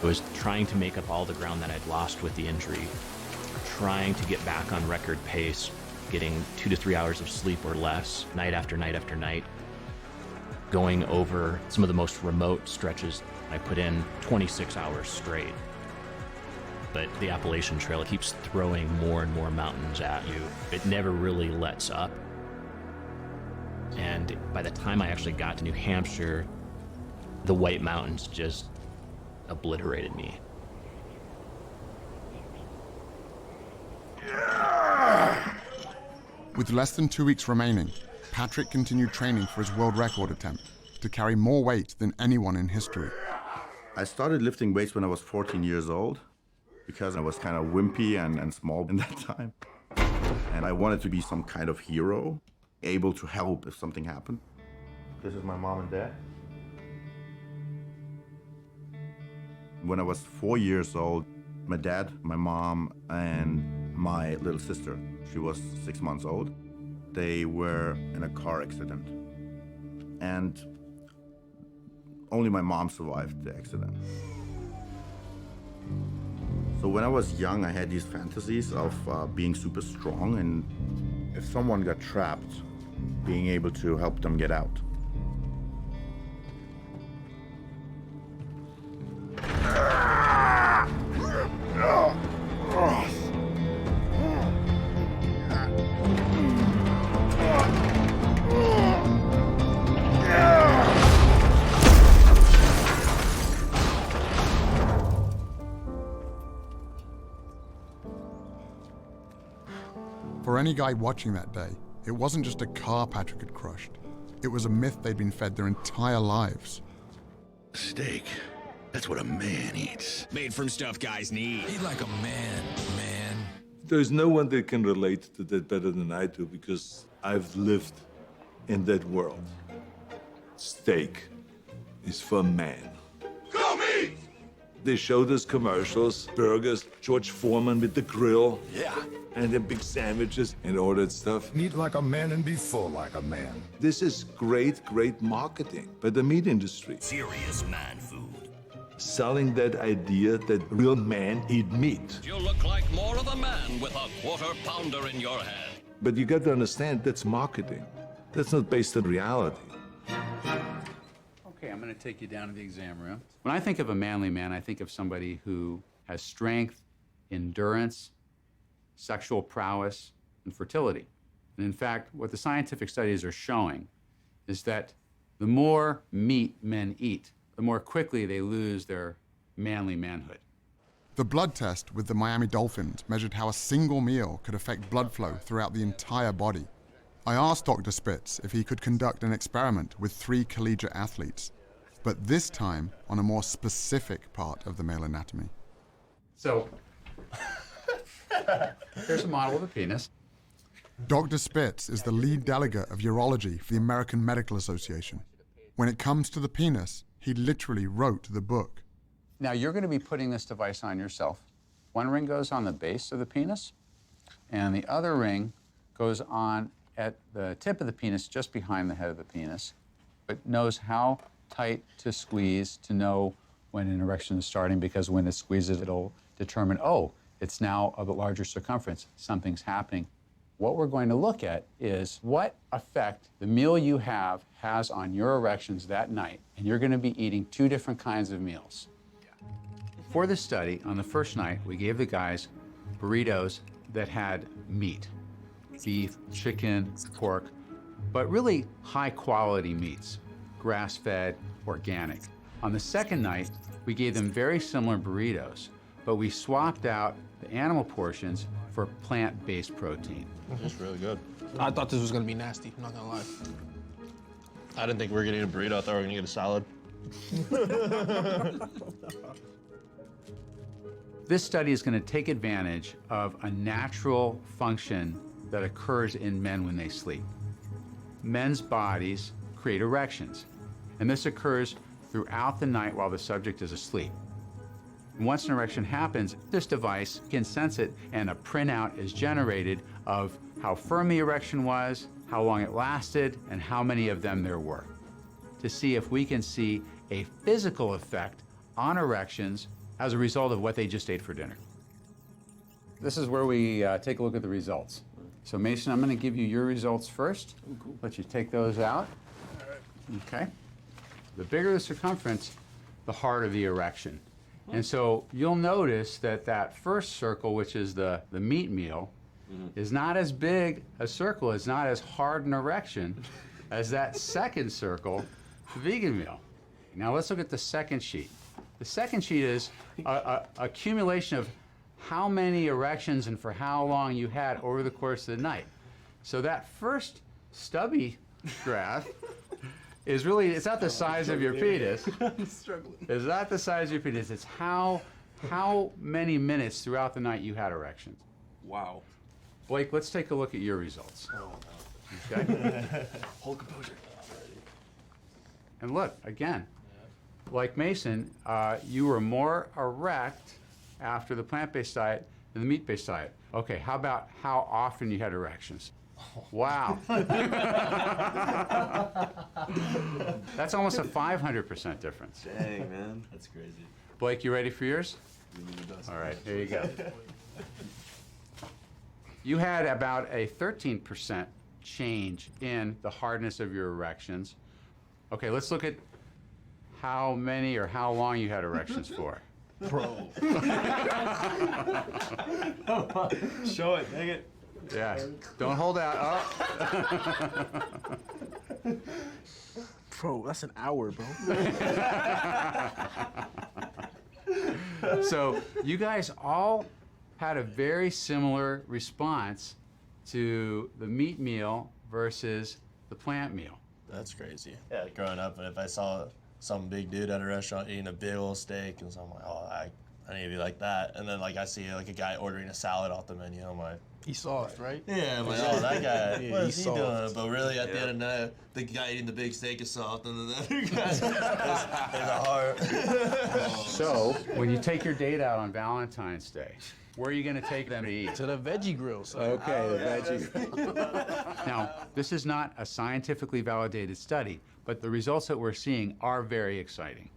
I was trying to make up all the ground that I'd lost with the injury, trying to get back on record pace, getting 2 to 3 hours of sleep or less, night after night after night, going over some of the most remote stretches. I put in 26 hours straight. But the Appalachian Trail keeps throwing more and more mountains at you. It never really lets up. And by the time I actually got to New Hampshire, the White Mountains just obliterated me. With less than 2 weeks remaining, Patrick continued training for his world record attempt to carry more weight than anyone in history. I started lifting weights when I was 14 years old because I was kind of wimpy and small in that time. And I wanted to be some kind of hero, able to help if something happened. This is my mom and dad. When I was 4 years old, my dad, my mom, and my little sister, she was 6 months old, they were in a car accident. And only my mom survived the accident. So when I was young, I had these fantasies of being super strong, and if someone got trapped, being able to help them get out. For any guy watching that day, it wasn't just a car Patrick had crushed. It was a myth they'd been fed their entire lives. Steak. That's what a man eats. Made from stuff guys need. Eat like a man, man. There's no one that can relate to that better than I do because I've lived in that world. Steak is for man. Go meat! They showed us commercials, burgers, George Foreman with the grill. Yeah. And the big sandwiches and all that stuff. Eat like a man and be full like a man. This is great, great marketing by the meat industry. Serious man food. Selling that idea that real men eat meat. You look like more of a man with a quarter-pounder in your hand. But you got to understand, that's marketing. That's not based on reality. Okay, I'm going to take you down to the exam room. When I think of a manly man, I think of somebody who has strength, endurance, sexual prowess, and fertility. And in fact, what the scientific studies are showing is that the more meat men eat, the more quickly they lose their manly manhood. The blood test with the Miami Dolphins measured how a single meal could affect blood flow throughout the entire body. I asked Dr. Spitz if he could conduct an experiment with 3 collegiate athletes, but this time on a more specific part of the male anatomy. So, here's a model of a penis. Dr. Spitz is the lead delegate of urology for the American Medical Association. When it comes to the penis, he literally wrote the book. Now, you're going to be putting this device on yourself. One ring goes on the base of the penis, and the other ring goes on at the tip of the penis, just behind the head of the penis. It knows how tight to squeeze to know when an erection is starting, because when it squeezes, it'll determine, oh, it's now of a larger circumference, something's happening. What we're going to look at is what effect the meal you have has on your erections that night, and you're going to be eating 2 different kinds of meals. For this study, on the first night, we gave the guys burritos that had meat, beef, chicken, pork, but really high-quality meats, grass-fed, organic. On the second night, we gave them very similar burritos, but we swapped out the animal portions for plant-based protein. It's really good. I thought this was gonna be nasty, I'm not gonna lie. I didn't think we were gonna eat a burrito, I thought we were gonna get a salad. This study is going to take advantage of a natural function that occurs in men when they sleep. Men's bodies create erections, and this occurs throughout the night while the subject is asleep. Once an erection happens, this device can sense it, and a printout is generated of how firm the erection was, how long it lasted, and how many of them there were, to see if we can see a physical effect on erections as a result of what they just ate for dinner. This is where we take a look at the results. So Mason, I'm going to give you your results first. Let you take those out. Okay. The bigger the circumference, the harder the erection. And so you'll notice that that first circle, which is the meat meal, is not as big a circle, it's not as hard an erection as that second circle, the vegan meal. Now let's look at the second sheet. The second sheet is a accumulation of how many erections and for how long you had over the course of the night. So that first stubby graph is really, it's not the size of your penis. I'm struggling. It's not the size of your penis, it's how many minutes throughout the night you had erections. Wow. Blake, let's take a look at your results. Okay? Hold composure. And look, again, like Mason, you were more erect after the plant-based diet than the meat-based diet. Okay, how about how often you had erections? Wow. That's almost a 500% difference. Dang, man. That's crazy. Blake, you ready for yours? All right, here you go. You had about a 13% change in the hardness of your erections. Okay, let's look at how many or how long you had erections for. Bro. Show it, dang it. Yeah, don't hold out. Oh. Bro, that's an hour, bro. So you guys all had a very similar response to the meat meal versus the plant meal. That's crazy. Yeah, growing up, if I saw some big dude at a restaurant eating a big old steak, and so I'm like, oh, I need to be like that. And then like I see like a guy ordering a salad off the menu, I'm like, he's soft, right? yeah, I'm like, oh, that guy, Yeah, what he's is he doing? soft. But really, at the end of the night, the guy eating the big steak is soft, and then the other guy is a hard. So when you take your date out on Valentine's Day, where are you going to take them to eat? To the veggie grill, son. Okay, the veggie. Now, this is not a scientifically validated study, but the results that we're seeing are very exciting.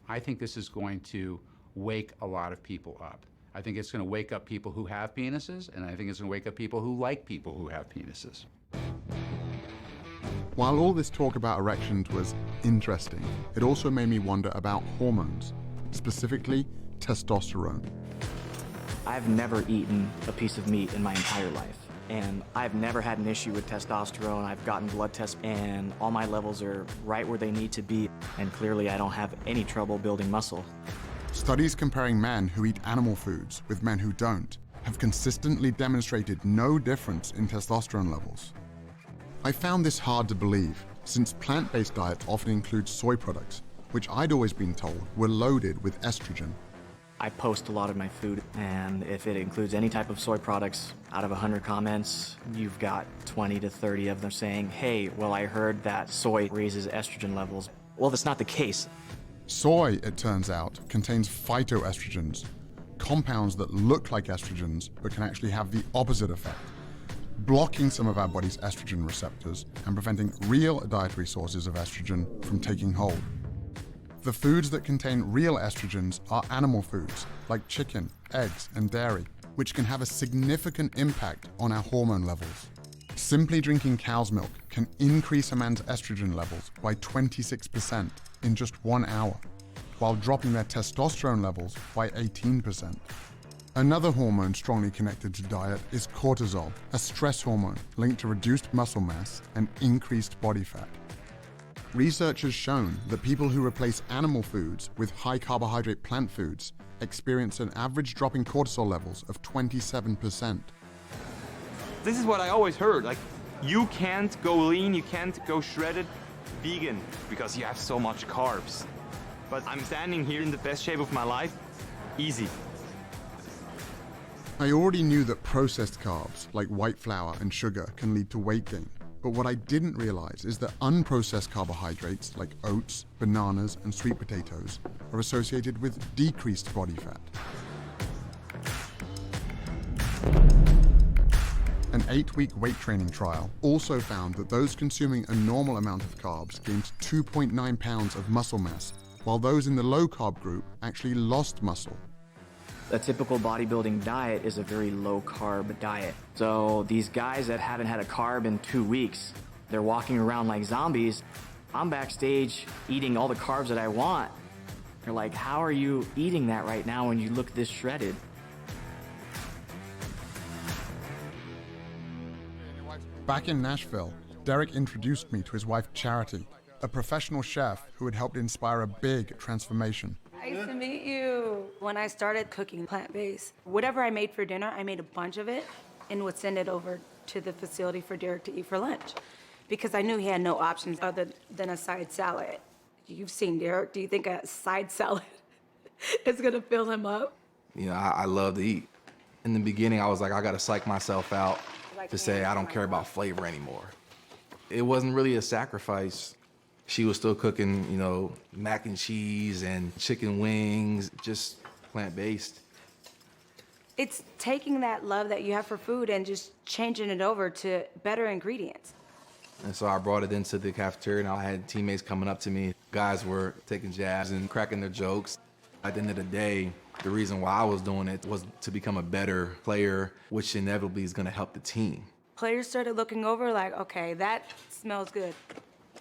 I think this is going to wake a lot of people up. I think it's going to wake up people who have penises, and I think it's going to wake up people who like people who have penises. While all this talk about erections was interesting, it also made me wonder about hormones, specifically testosterone. I've never eaten a piece of meat in my entire life, and I've never had an issue with testosterone. I've gotten blood tests, and all my levels are right where they need to be, and clearly I don't have any trouble building muscle. Studies comparing men who eat animal foods with men who don't have consistently demonstrated no difference in testosterone levels. I found this hard to believe, since plant-based diets often include soy products, which I'd always been told were loaded with estrogen. I post a lot of my food, and if it includes any type of soy products, out of 100 comments, you've got 20 to 30 of them saying, hey, well, I heard that soy raises estrogen levels. Well, that's not the case. Soy, it turns out, contains phytoestrogens, compounds that look like estrogens but can actually have the opposite effect, blocking some of our body's estrogen receptors and preventing real dietary sources of estrogen from taking hold. The foods that contain real estrogens are animal foods like chicken, eggs, and dairy, which can have a significant impact on our hormone levels. Simply drinking cow's milk can increase a man's estrogen levels by 26% in just 1 hour, while dropping their testosterone levels by 18%. Another hormone strongly connected to diet is cortisol, a stress hormone linked to reduced muscle mass and increased body fat. Research has shown that people who replace animal foods with high-carbohydrate plant foods experience an average drop in cortisol levels of 27%. This is what I always heard, like, you can't go lean, you can't go shredded vegan because you have so much carbs. But I'm standing here in the best shape of my life, easy. I already knew that processed carbs, like white flour and sugar, can lead to weight gain. But what I didn't realize is that unprocessed carbohydrates, like oats, bananas, and sweet potatoes, are associated with decreased body fat. An 8-week weight training trial also found that those consuming a normal amount of carbs gained 2.9 pounds of muscle mass, while those in the low-carb group actually lost muscle. A typical bodybuilding diet is a very low-carb diet. So these guys that haven't had a carb in 2 weeks, they're walking around like zombies. I'm backstage eating all the carbs that I want. They're like, how are you eating that right now when you look this shredded? Back in Nashville, Derek introduced me to his wife Charity, a professional chef who had helped inspire a big transformation. Nice to meet you. When I started cooking plant-based, whatever I made for dinner, I made a bunch of it and would send it over to the facility for Derek to eat for lunch because I knew he had no options other than a side salad. You've seen Derek. Do you think a side salad is gonna fill him up? You know, I love to eat. In the beginning, I was like, I gotta psych myself out. to say, I don't care about flavor anymore. It wasn't really a sacrifice. She was still cooking, you know, mac and cheese and chicken wings, just plant-based. It's taking that love that you have for food and just changing it over to better ingredients. And so I brought it into the cafeteria, and I had teammates coming up to me. Guys were taking jabs and cracking their jokes. At the end of the day, the reason why I was doing it was to become a better player, which inevitably is gonna help the team. Players started looking over like, okay, that smells good.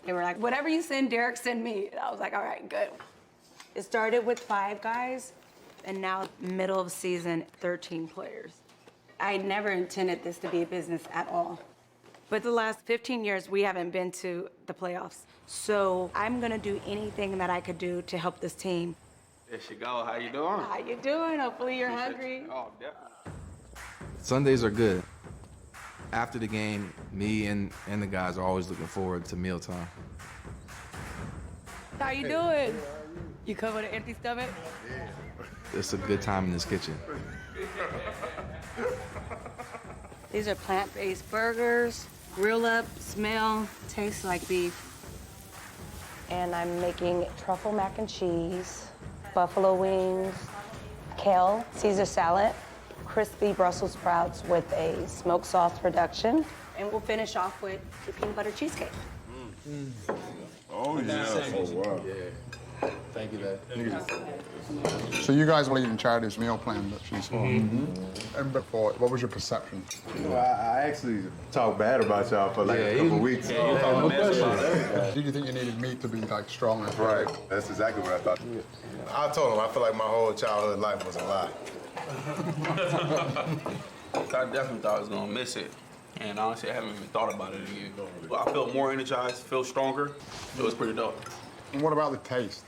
They were like, whatever you send Derek, send me. And I was like, all right, good. It started with 5 guys, and now middle of season, 13 players. I never intended this to be a business at all. But the last 15 years, we haven't been to the playoffs. So I'm gonna do anything that I could do to help this team. There she go, how you doing? How you doing? Hopefully you're hungry. Oh, definitely. Sundays are good. After the game, me and the guys are always looking forward to mealtime. How you doing? You come with an empty stomach? It's a good time in this kitchen. These are plant-based burgers. Grill up, smell, taste like beef. And I'm making truffle mac and cheese, buffalo wings, kale, Caesar salad, crispy Brussels sprouts with a smoked sauce reduction. And we'll finish off with the peanut butter cheesecake. Oh, yeah. Oh, wow. Yeah. Thank you, Dad. So you guys were eating Charity's meal plan that she saw. And before, what was your perception? I actually talked bad about y'all for like a couple weeks. Did you think you needed meat to be like stronger? Right. That's exactly what I thought. I told him I feel like my whole childhood life was a lie. I definitely thought I was gonna miss it. And honestly, I haven't even thought about it again. But I felt more energized, felt stronger. It was pretty dope. And what about the taste?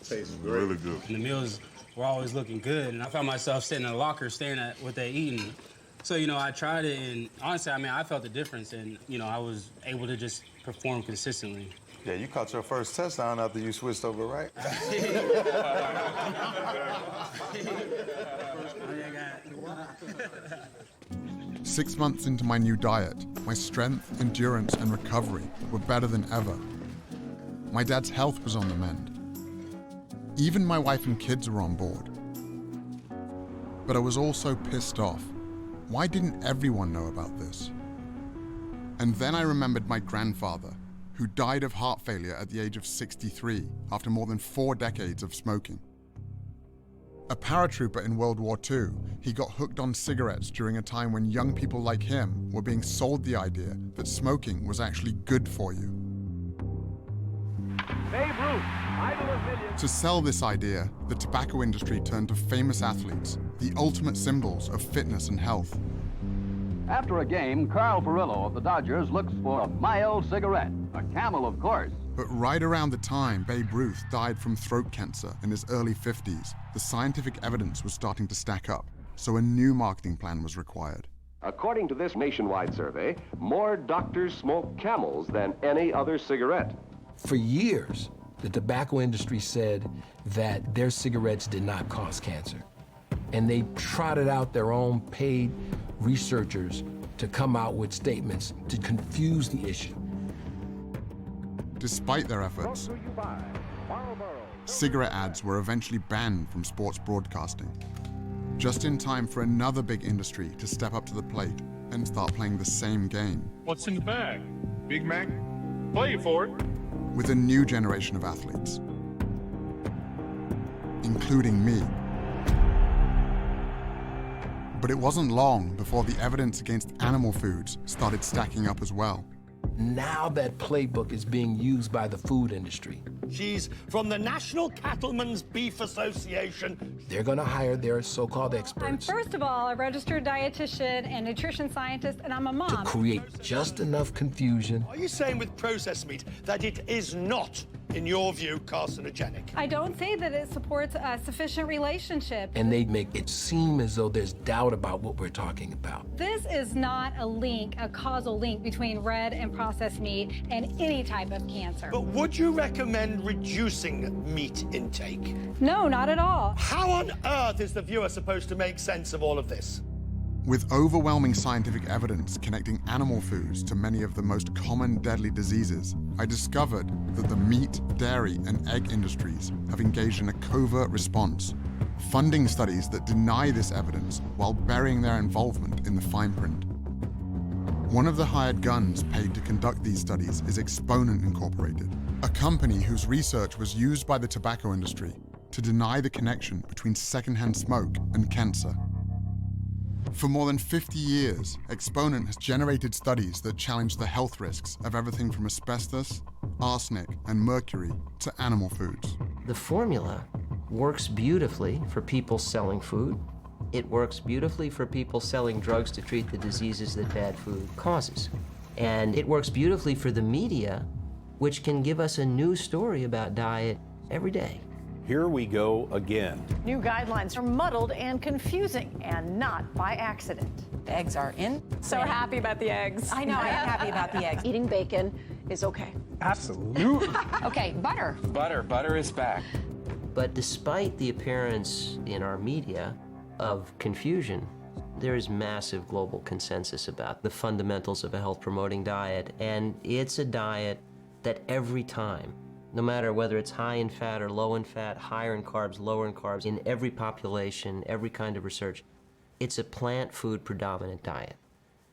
Tastes really good. And the meals were always looking good, and I found myself sitting in a locker staring at what they're eating. So, you know, I tried it, and honestly, I mean, I felt the difference, and, you know, I was able to just perform consistently. Yeah, you caught your first touchdown after you switched over, right? 6 months into my new diet, my strength, endurance, and recovery were better than ever. My dad's health was on the mend. Even my wife and kids were on board. But I was also pissed off. Why didn't everyone know about this? And then I remembered my grandfather, who died of heart failure at the age of 63 after more than 4 decades of smoking. A paratrooper in World War II, he got hooked on cigarettes during a time when young people like him were being sold the idea that smoking was actually good for you. Babe Ruth, idol of millions. To sell this idea, the tobacco industry turned to famous athletes, the ultimate symbols of fitness and health. After a game, Carl Furillo of the Dodgers looks for a mild cigarette, a Camel, of course. But right around the time Babe Ruth died from throat cancer in his early 50s, the scientific evidence was starting to stack up, so a new marketing plan was required. According to this nationwide survey, more doctors smoke Camels than any other cigarette. For years, the tobacco industry said that their cigarettes did not cause cancer. And they trotted out their own paid researchers to come out with statements to confuse the issue. Despite their efforts, cigarette ads were eventually banned from sports broadcasting, just in time for another big industry to step up to the plate and start playing the same game. What's in the bag? Big Mac? Play for it. With a new generation of athletes, including me. But it wasn't long before the evidence against animal foods started stacking up as well. Now that playbook is being used by the food industry. She's from the National Cattlemen's Beef Association. They're gonna hire their so-called I'm experts first of all a registered dietitian and nutrition scientist, and I'm a to mom. create just enough confusion. Are you saying with processed meat that it is not, in your view, carcinogenic? I don't say that it supports a sufficient relationship. And they make it seem as though there's doubt about what we're talking about. This is not a link, a causal link between red and processed meat and any type of cancer. But would you recommend reducing meat intake? No, not at all. How on earth is the viewer supposed to make sense of all of this? With overwhelming scientific evidence connecting animal foods to many of the most common deadly diseases, I discovered that the meat, dairy, and egg industries have engaged in a covert response, funding studies that deny this evidence while burying their involvement in the fine print. One of the hired guns paid to conduct these studies is Exponent Incorporated, a company whose research was used by the tobacco industry to deny the connection between secondhand smoke and cancer. For more than 50 years, Exponent has generated studies that challenge the health risks of everything from asbestos, arsenic, and mercury to animal foods. The formula works beautifully for people selling food. It works beautifully for people selling drugs to treat the diseases that bad food causes. And it works beautifully for the media, which can give us a new story about diet every day. Here we go again. New guidelines are muddled and confusing, and not by accident. The eggs are in. So happy about the eggs. I know, I am happy about the eggs. Eating bacon is okay. Absolutely. Okay, butter. Butter is back. But despite the appearance in our media of confusion, there is massive global consensus about the fundamentals of a health-promoting diet, and it's a diet that every time, no matter whether it's high in fat or low in fat, higher in carbs, lower in carbs, in every population, every kind of research, it's a plant food predominant diet.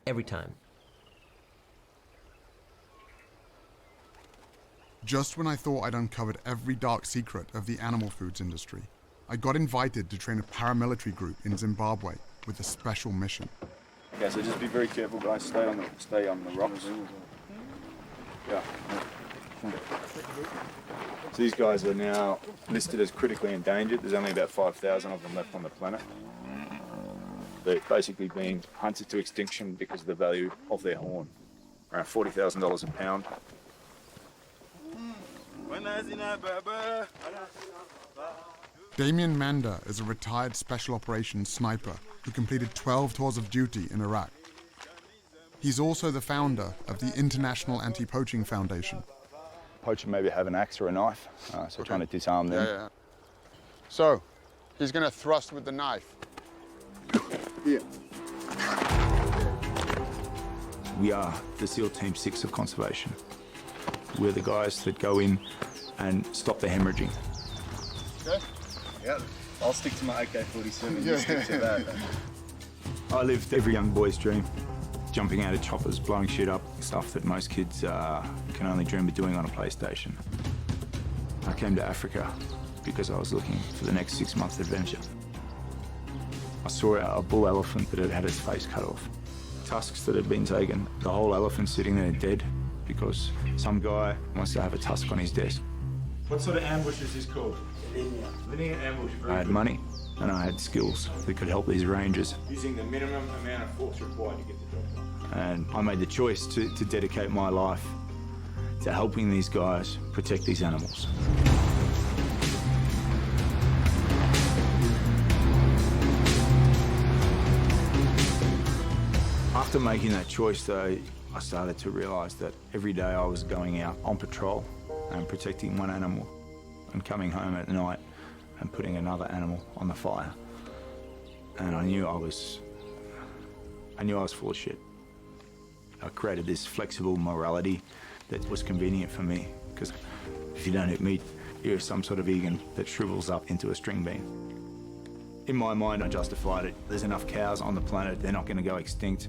Every time. Just when I thought I'd uncovered every dark secret of the animal foods industry, I got invited to train a paramilitary group in Zimbabwe with a special mission. Okay, so just be very careful, guys. Stay on the rocks. Yeah. So these guys are now listed as critically endangered. There's only about 5,000 of them left on the planet. They're basically being hunted to extinction because of the value of their horn. Around $40,000 a pound. Damien Manda is a retired special operations sniper who completed 12 tours of duty in Iraq. He's also the founder of the International Anti-Poaching Foundation. Poacher maybe have an axe or a knife, so trying to disarm them. Yeah. So, he's going to thrust with the knife. Here. We are the SEAL Team 6 of conservation. We're the guys that go in and stop the hemorrhaging. Okay. Yeah, I'll stick to my AK-47. Yeah. You stick to that. I lived every young boy's dream. Jumping out of choppers, blowing shit up, stuff that most kids can only dream of doing on a PlayStation. I came to Africa because I was looking for the next 6-month adventure. I saw a bull elephant that had had its face cut off. Tusks that had been taken, the whole elephant sitting there dead because some guy wants to have a tusk on his desk. What sort of ambush is this called? Linear ambush. I had money and I had skills that could help these rangers. Using the minimum amount of force required to get the job done. And I made the choice to dedicate my life to helping these guys protect these animals. After making that choice, though, I started to realise that every day I was going out on patrol and protecting one animal and coming home at night and putting another animal on the fire. And I knew I was full of shit. I created this flexible morality that was convenient for me, because if you don't eat meat, you're some sort of vegan that shrivels up into a string bean. In my mind, I justified it. There's enough cows on the planet, they're not going to go extinct.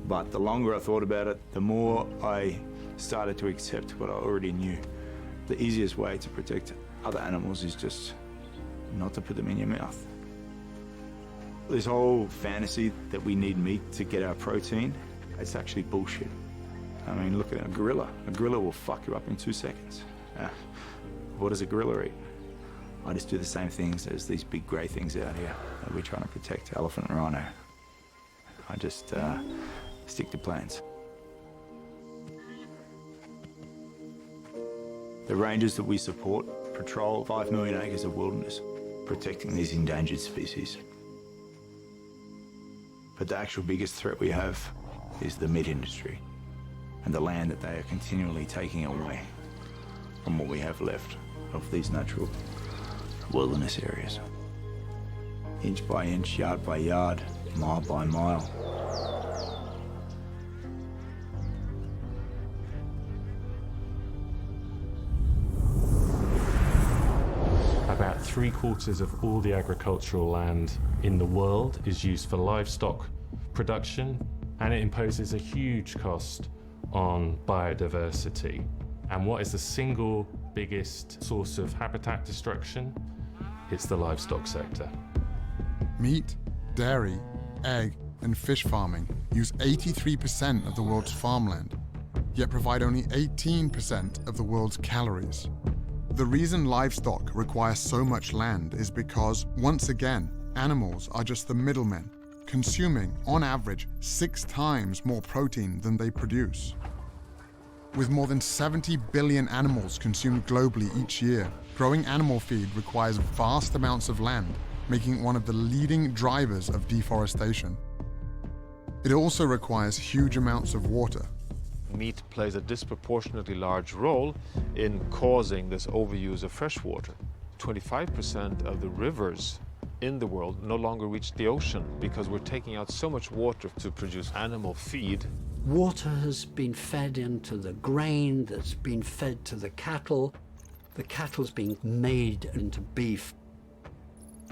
But the longer I thought about it, the more I started to accept what I already knew. The easiest way to protect other animals is just not to put them in your mouth. This whole fantasy that we need meat to get our protein, it's actually bullshit. I mean, look at a gorilla. A gorilla will fuck you up in 2 seconds. What does a gorilla eat? I just do the same things as these big grey things out here that we're trying to protect, elephant and rhino. I just stick to plans. The rangers that we support patrol 5 million acres of wilderness, protecting these endangered species. But the actual biggest threat we have is the meat industry and the land that they are continually taking away from what we have left of these natural wilderness areas. Inch by inch, yard by yard, mile by mile. About 3/4 of all the agricultural land in the world is used for livestock production, and it imposes a huge cost on biodiversity. And what is the single biggest source of habitat destruction? It's the livestock sector. Meat, dairy, egg, and fish farming use 83% of the world's farmland, yet provide only 18% of the world's calories. The reason livestock require so much land is because, once again, animals are just the middlemen, consuming, on average, 6 times more protein than they produce. With more than 70 billion animals consumed globally each year, growing animal feed requires vast amounts of land, making it one of the leading drivers of deforestation. It also requires huge amounts of water. Meat plays a disproportionately large role in causing this overuse of fresh water. 25% of the rivers in the world no longer reach the ocean because we're taking out so much water to produce animal feed. Water has been fed into the grain that's been fed to the cattle. The cattle's being made into beef.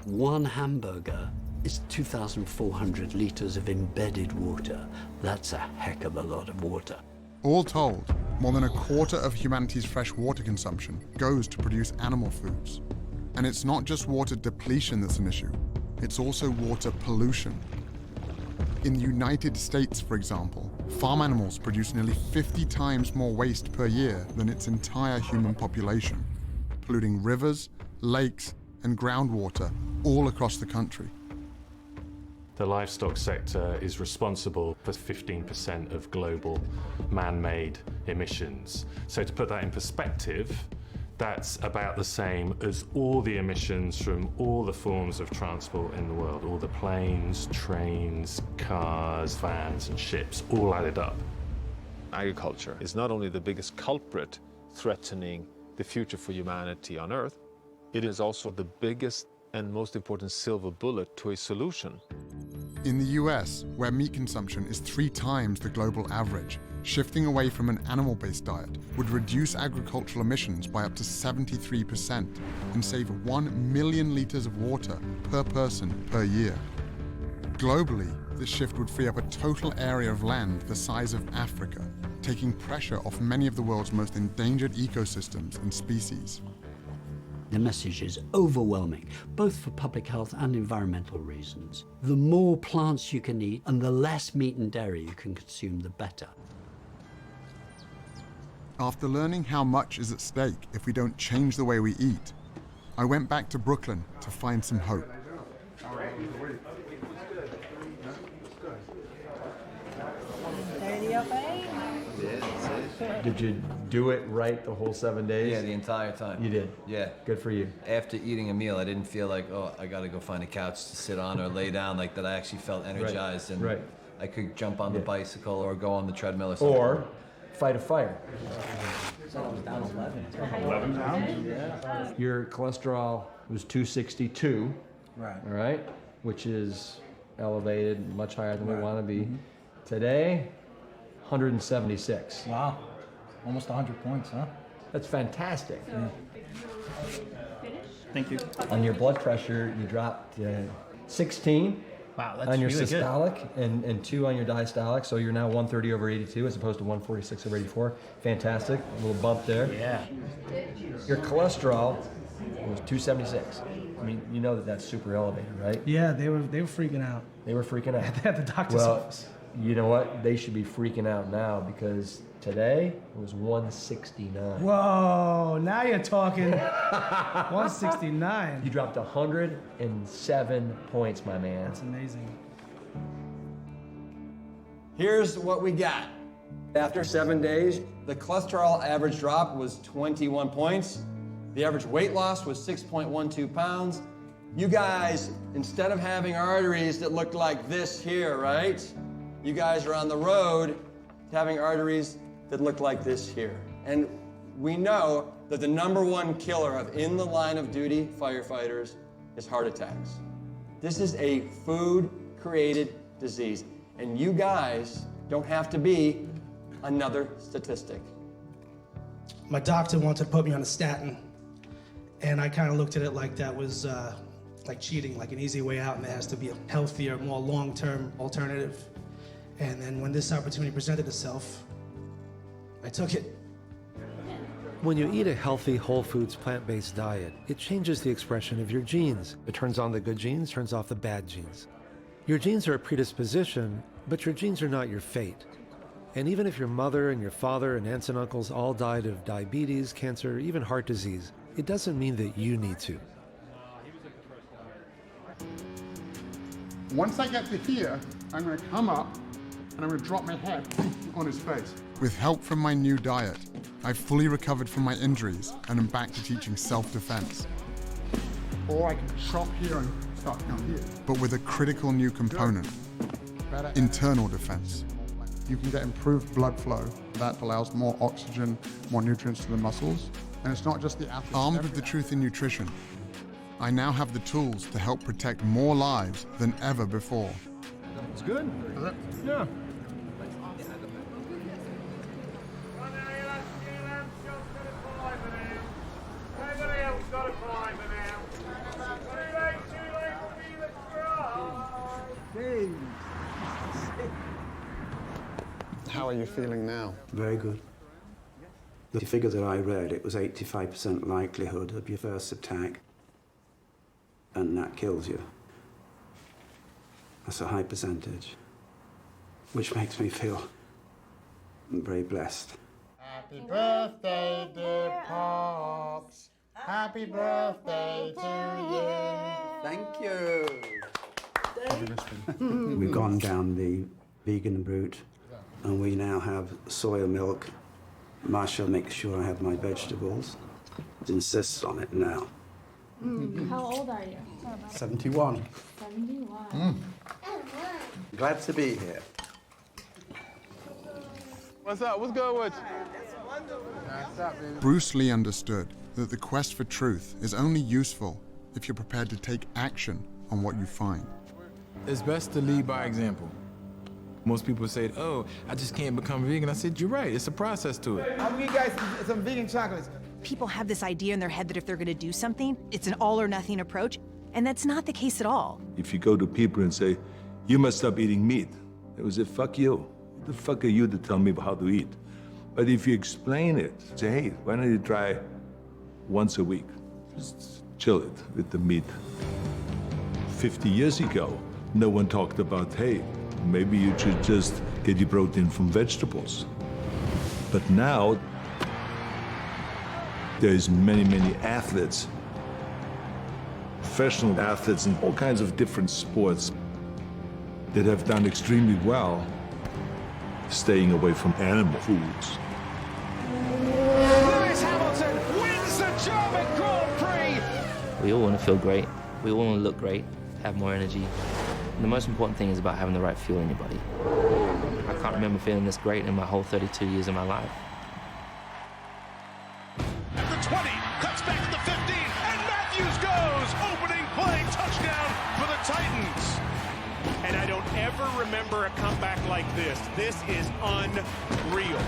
One hamburger is 2,400 liters of embedded water. That's a heck of a lot of water. All told, more than 1/4 of humanity's fresh water consumption goes to produce animal foods. And it's not just water depletion that's an issue, it's also water pollution. In the United States, for example, farm animals produce nearly 50 times more waste per year than its entire human population, polluting rivers, lakes, and groundwater all across the country. The livestock sector is responsible for 15% of global man-made emissions. So to put that in perspective, that's about the same as all the emissions from all the forms of transport in the world, all the planes, trains, cars, vans, and ships, all added up. Agriculture is not only the biggest culprit threatening the future for humanity on Earth, it is also the biggest and most important silver bullet to a solution. In the US, where meat consumption is 3 times the global average, shifting away from an animal-based diet would reduce agricultural emissions by up to 73% and save 1 million liters of water per person per year. Globally, this shift would free up a total area of land the size of Africa, taking pressure off many of the world's most endangered ecosystems and species. The message is overwhelming, both for public health and environmental reasons. The more plants you can eat and the less meat and dairy you can consume, the better. After learning how much is at stake if we don't change the way we eat, I went back to Brooklyn to find some hope. Did you do it right the whole 7 days? Yeah, the entire time. You did? Yeah. Good for you. After eating a meal, I didn't feel like, oh, I gotta go find a couch to sit on or lay down, like that. I actually felt energized and I could jump on the bicycle or go on the treadmill or something. Or fight a fire. So I was down 11. 11 pounds? Yeah. Your cholesterol was 262. Right. All right? Which is elevated, much higher than we want to be. Today, 176. Wow. Almost 100 points, huh? That's fantastic. Yeah. Thank you. On your blood pressure, you dropped 16. Wow, that's on your really systolic and 2 on your diastolic, so you're now 130/82 as opposed to 146/84. Fantastic, a little bump there. Yeah. Your cholesterol was 276. I mean, you know that that's super elevated, right? Yeah, they were freaking out. They were freaking out. At the doctor's office. You know what? They should be freaking out now because today it was 169. Whoa, now you're talking. 169. You dropped 107 points, my man. That's amazing. Here's what we got. After 7 days, the cholesterol average drop was 21 points. The average weight loss was 6.12 pounds. You guys, instead of having arteries that looked like this here, right? You guys are on the road to having arteries that look like this here. And we know that the #1 killer of in the line of duty firefighters is heart attacks. This is a food created disease. And you guys don't have to be another statistic. My doctor wanted to put me on a statin, and I kind of looked at it like that was like cheating, like an easy way out, and there has to be a healthier, more long-term alternative. And then when this opportunity presented itself, I took it. When you eat a healthy, whole foods, plant-based diet, it changes the expression of your genes. It turns on the good genes, turns off the bad genes. Your genes are a predisposition, but your genes are not your fate. And even if your mother and your father and aunts and uncles all died of diabetes, cancer, even heart disease, it doesn't mean that you need to. Once I get to here, I'm going to come up and I'm going to drop my head on his face. With help from my new diet, I've fully recovered from my injuries and am back to teaching self-defense. Or I can chop here and start down here. But with a critical new component, internal defense. You can get improved blood flow that allows more oxygen, more nutrients to the muscles. And it's not just the athletes. Armed with the truth in nutrition, I now have the tools to help protect more lives than ever before. It's good. Is it? Yeah. How are you feeling now? Very good. The figure that I read, it was 85% likelihood of your first attack, and that kills you. That's a high percentage, which makes me feel very blessed. Happy birthday, dear Pops. Happy birthday to you. Thank you. We've gone down the vegan route, and we now have soya milk. Marsha makes sure I have my vegetables. Insists on it now. How old are you? 71. 71. Glad to be here. What's up? What's good with you? Bruce Lee understood that the quest for truth is only useful if you're prepared to take action on what you find. It's best to lead by example. Most people say, oh, I just can't become vegan. I said, you're right, it's a process to it. I'll give you guys some vegan chocolates. People have this idea in their head that if they're going to do something, it's an all or nothing approach, and that's not the case at all. If you go to people and say, you must stop eating meat, they will say, fuck you. What the fuck are you to tell me how to eat? But if you explain it, say, hey, why don't you try once a week? Just chill it with the meat. 50 years ago, no one talked about, hey, maybe you should just get your protein from vegetables. But now, there's many, many athletes, professional athletes in all kinds of different sports that have done extremely well staying away from animal foods. Lewis Hamilton wins the German Grand Prix! We all want to feel great. We all want to look great, have more energy. And the most important thing is about having the right feel in your body. I can't remember feeling this great in my whole 32 years of my life. At the 20, cuts back to the 15, and Matthews goes! Opening play, touchdown for the Titans! And I don't ever remember a comeback like this. This is unreal.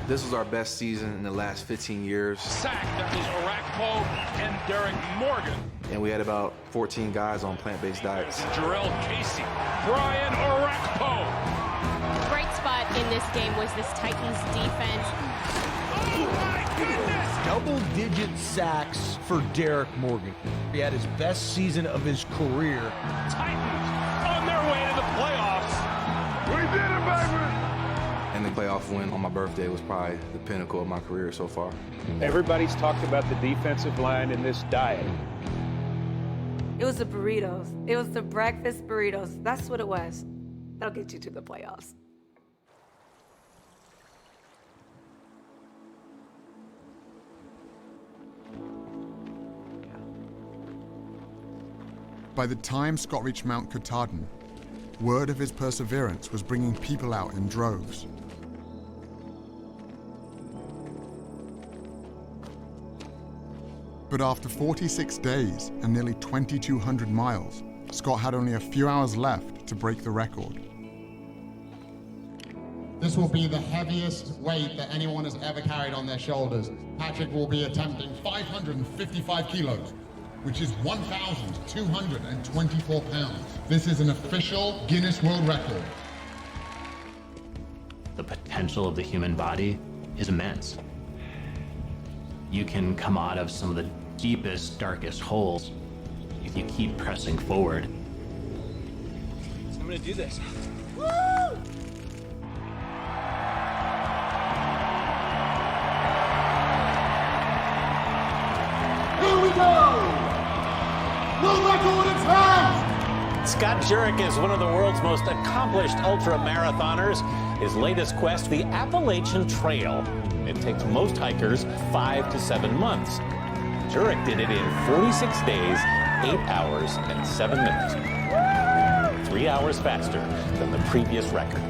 This was our best season in the last 15 years. Sack, that was Orakpo and Derek Morgan. And we had about 14 guys on plant-based diets. Jarrell Casey, Brian Orakpo. Bright spot in this game was this Titans defense. Oh my goodness! Double-digit sacks for Derek Morgan. He had his best season of his career. Titans on their way to the playoffs. We did it, baby! And the playoff win on my birthday was probably the pinnacle of my career so far. Everybody's talked about the defensive line in this diet. It was the burritos. It was the breakfast burritos. That's what it was. That'll get you to the playoffs. By the time Scott reached Mount Katahdin, word of his perseverance was bringing people out in droves. But after 46 days and nearly 2,200 miles, Scott had only a few hours left to break the record. This will be the heaviest weight that anyone has ever carried on their shoulders. Patrick will be attempting 555 kilos, which is 1,224 pounds. This is an official Guinness World Record. The potential of the human body is immense. You can come out of some of the deepest, darkest holes if you keep pressing forward. I'm gonna do this. Woo! Here we go! World record in time! Scott Jurek is one of the world's most accomplished ultra-marathoners. His latest quest, the Appalachian Trail. It takes most hikers 5 to 7 months. Jurek did it in 46 days, 8 hours, and 7 minutes. 3 hours faster than the previous record.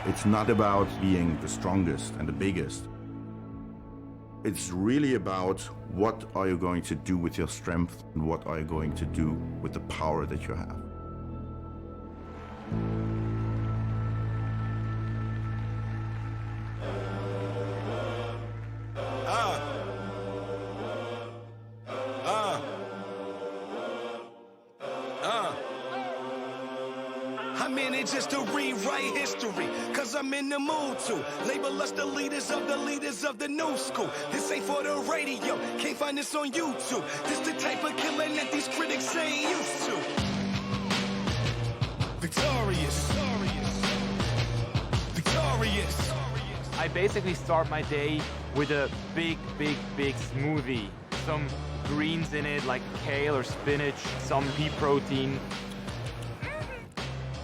It's not about being the strongest and the biggest. It's really about what are you going to do with your strength and what are you going to do with the power that you have. I'm in it just to rewrite history, cause I'm in the mood to label us the leaders of the new school. This ain't for the radio, can't find this on YouTube. This the type of killing that these critics ain't used to. Victorious, victorious. I basically start my day with a big smoothie. Some greens in it, like kale or spinach, some pea protein.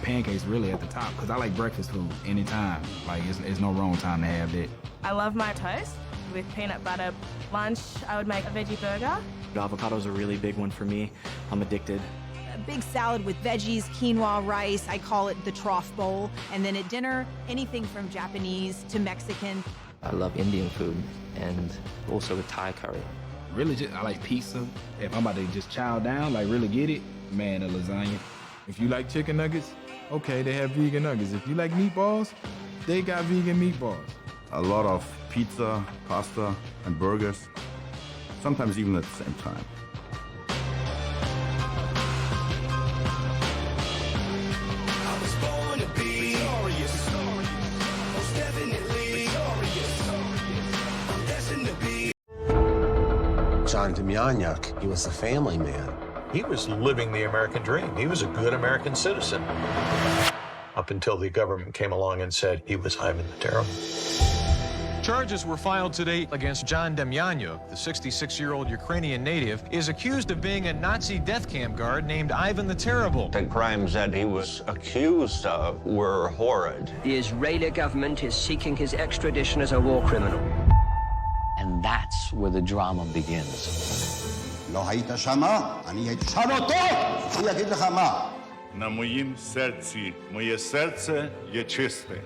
Pancakes really at the top, because I like breakfast food anytime. Like, it's no wrong time to have that. I love my toast with peanut butter. Lunch, I would make a veggie burger. Avocado's a really big one for me. I'm addicted. A big salad with veggies, quinoa, rice. I call it the trough bowl. And then at dinner, anything from Japanese to Mexican. I love Indian food and also the Thai curry. Really, I like pizza. If I'm about to just chow down, like really get it, man, a lasagna. If you like chicken nuggets, okay, they have vegan nuggets. If you like meatballs, they got vegan meatballs. A lot of pizza, pasta, and burgers, sometimes even at the same time. I was born to be victorious, most definitely victorious. I'm destined to be. John Demjanjuk, he was a family man. He was living the American dream. He was a good American citizen. Up until the government came along and said he was Ivan the Terrible. Charges were filed today against John Demjanjuk. The 66-year-old Ukrainian native is accused of being a Nazi death camp guard named Ivan the Terrible. The crimes that he was accused of were horrid. The Israeli government is seeking his extradition as a war criminal. And that's where the drama begins. לא היית שמה, אני הייתי שם אותו, הוא יגיד לך מה. На моїм серці, моє серце є чисте.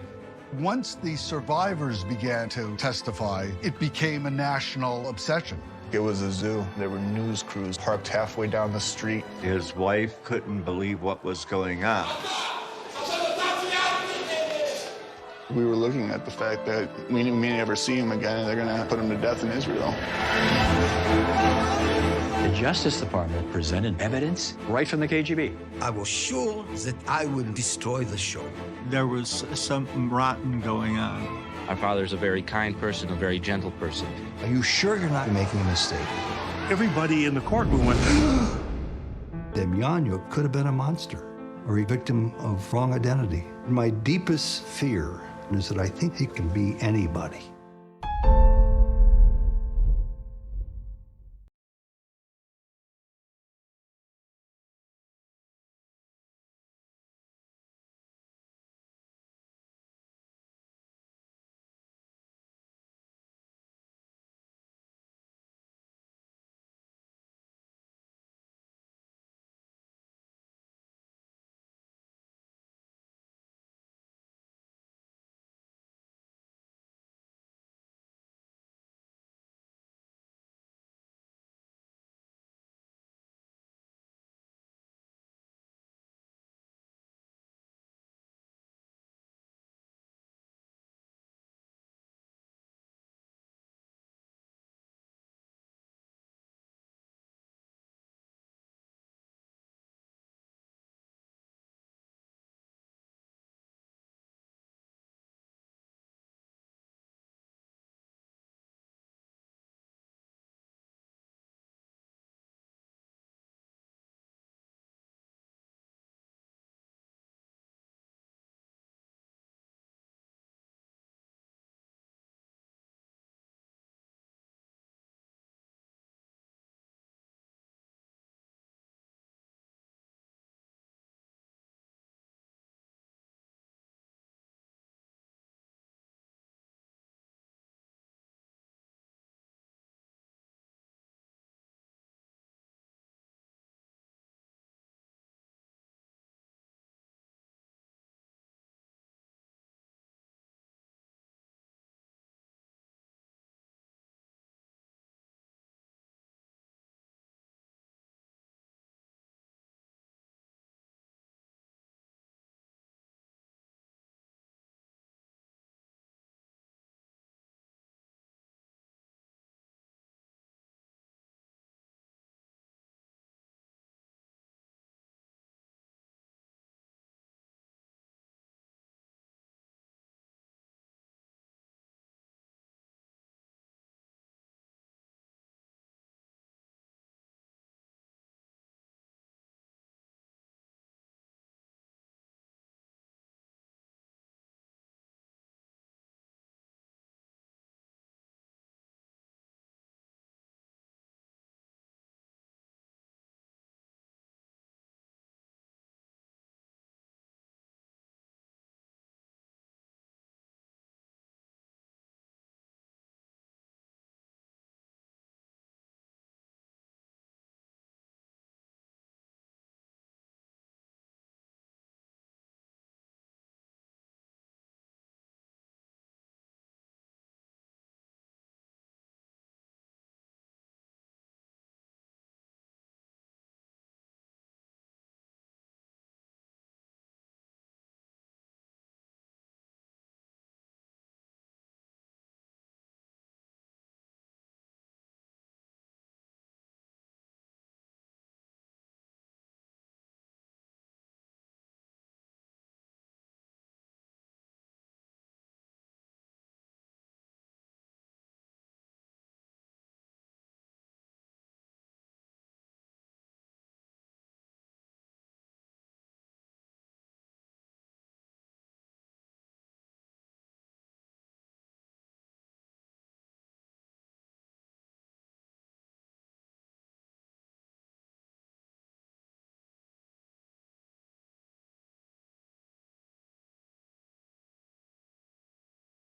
Once the survivors began to testify, it became a national obsession. It was a zoo. There were news crews parked halfway down the street. His wife couldn't believe what was going on. We were looking at the fact that we may never see him again, and they're going to put him to death in Israel. The Justice Department presented evidence right from the KGB. I was sure that I would destroy the show. There was something rotten going on. My father's a very kind person, a very gentle person. Are you sure you're not making a mistake? Everybody in the courtroom went, Demjanjuk could have been a monster or a victim of wrong identity. My deepest fear is that I think he can be anybody.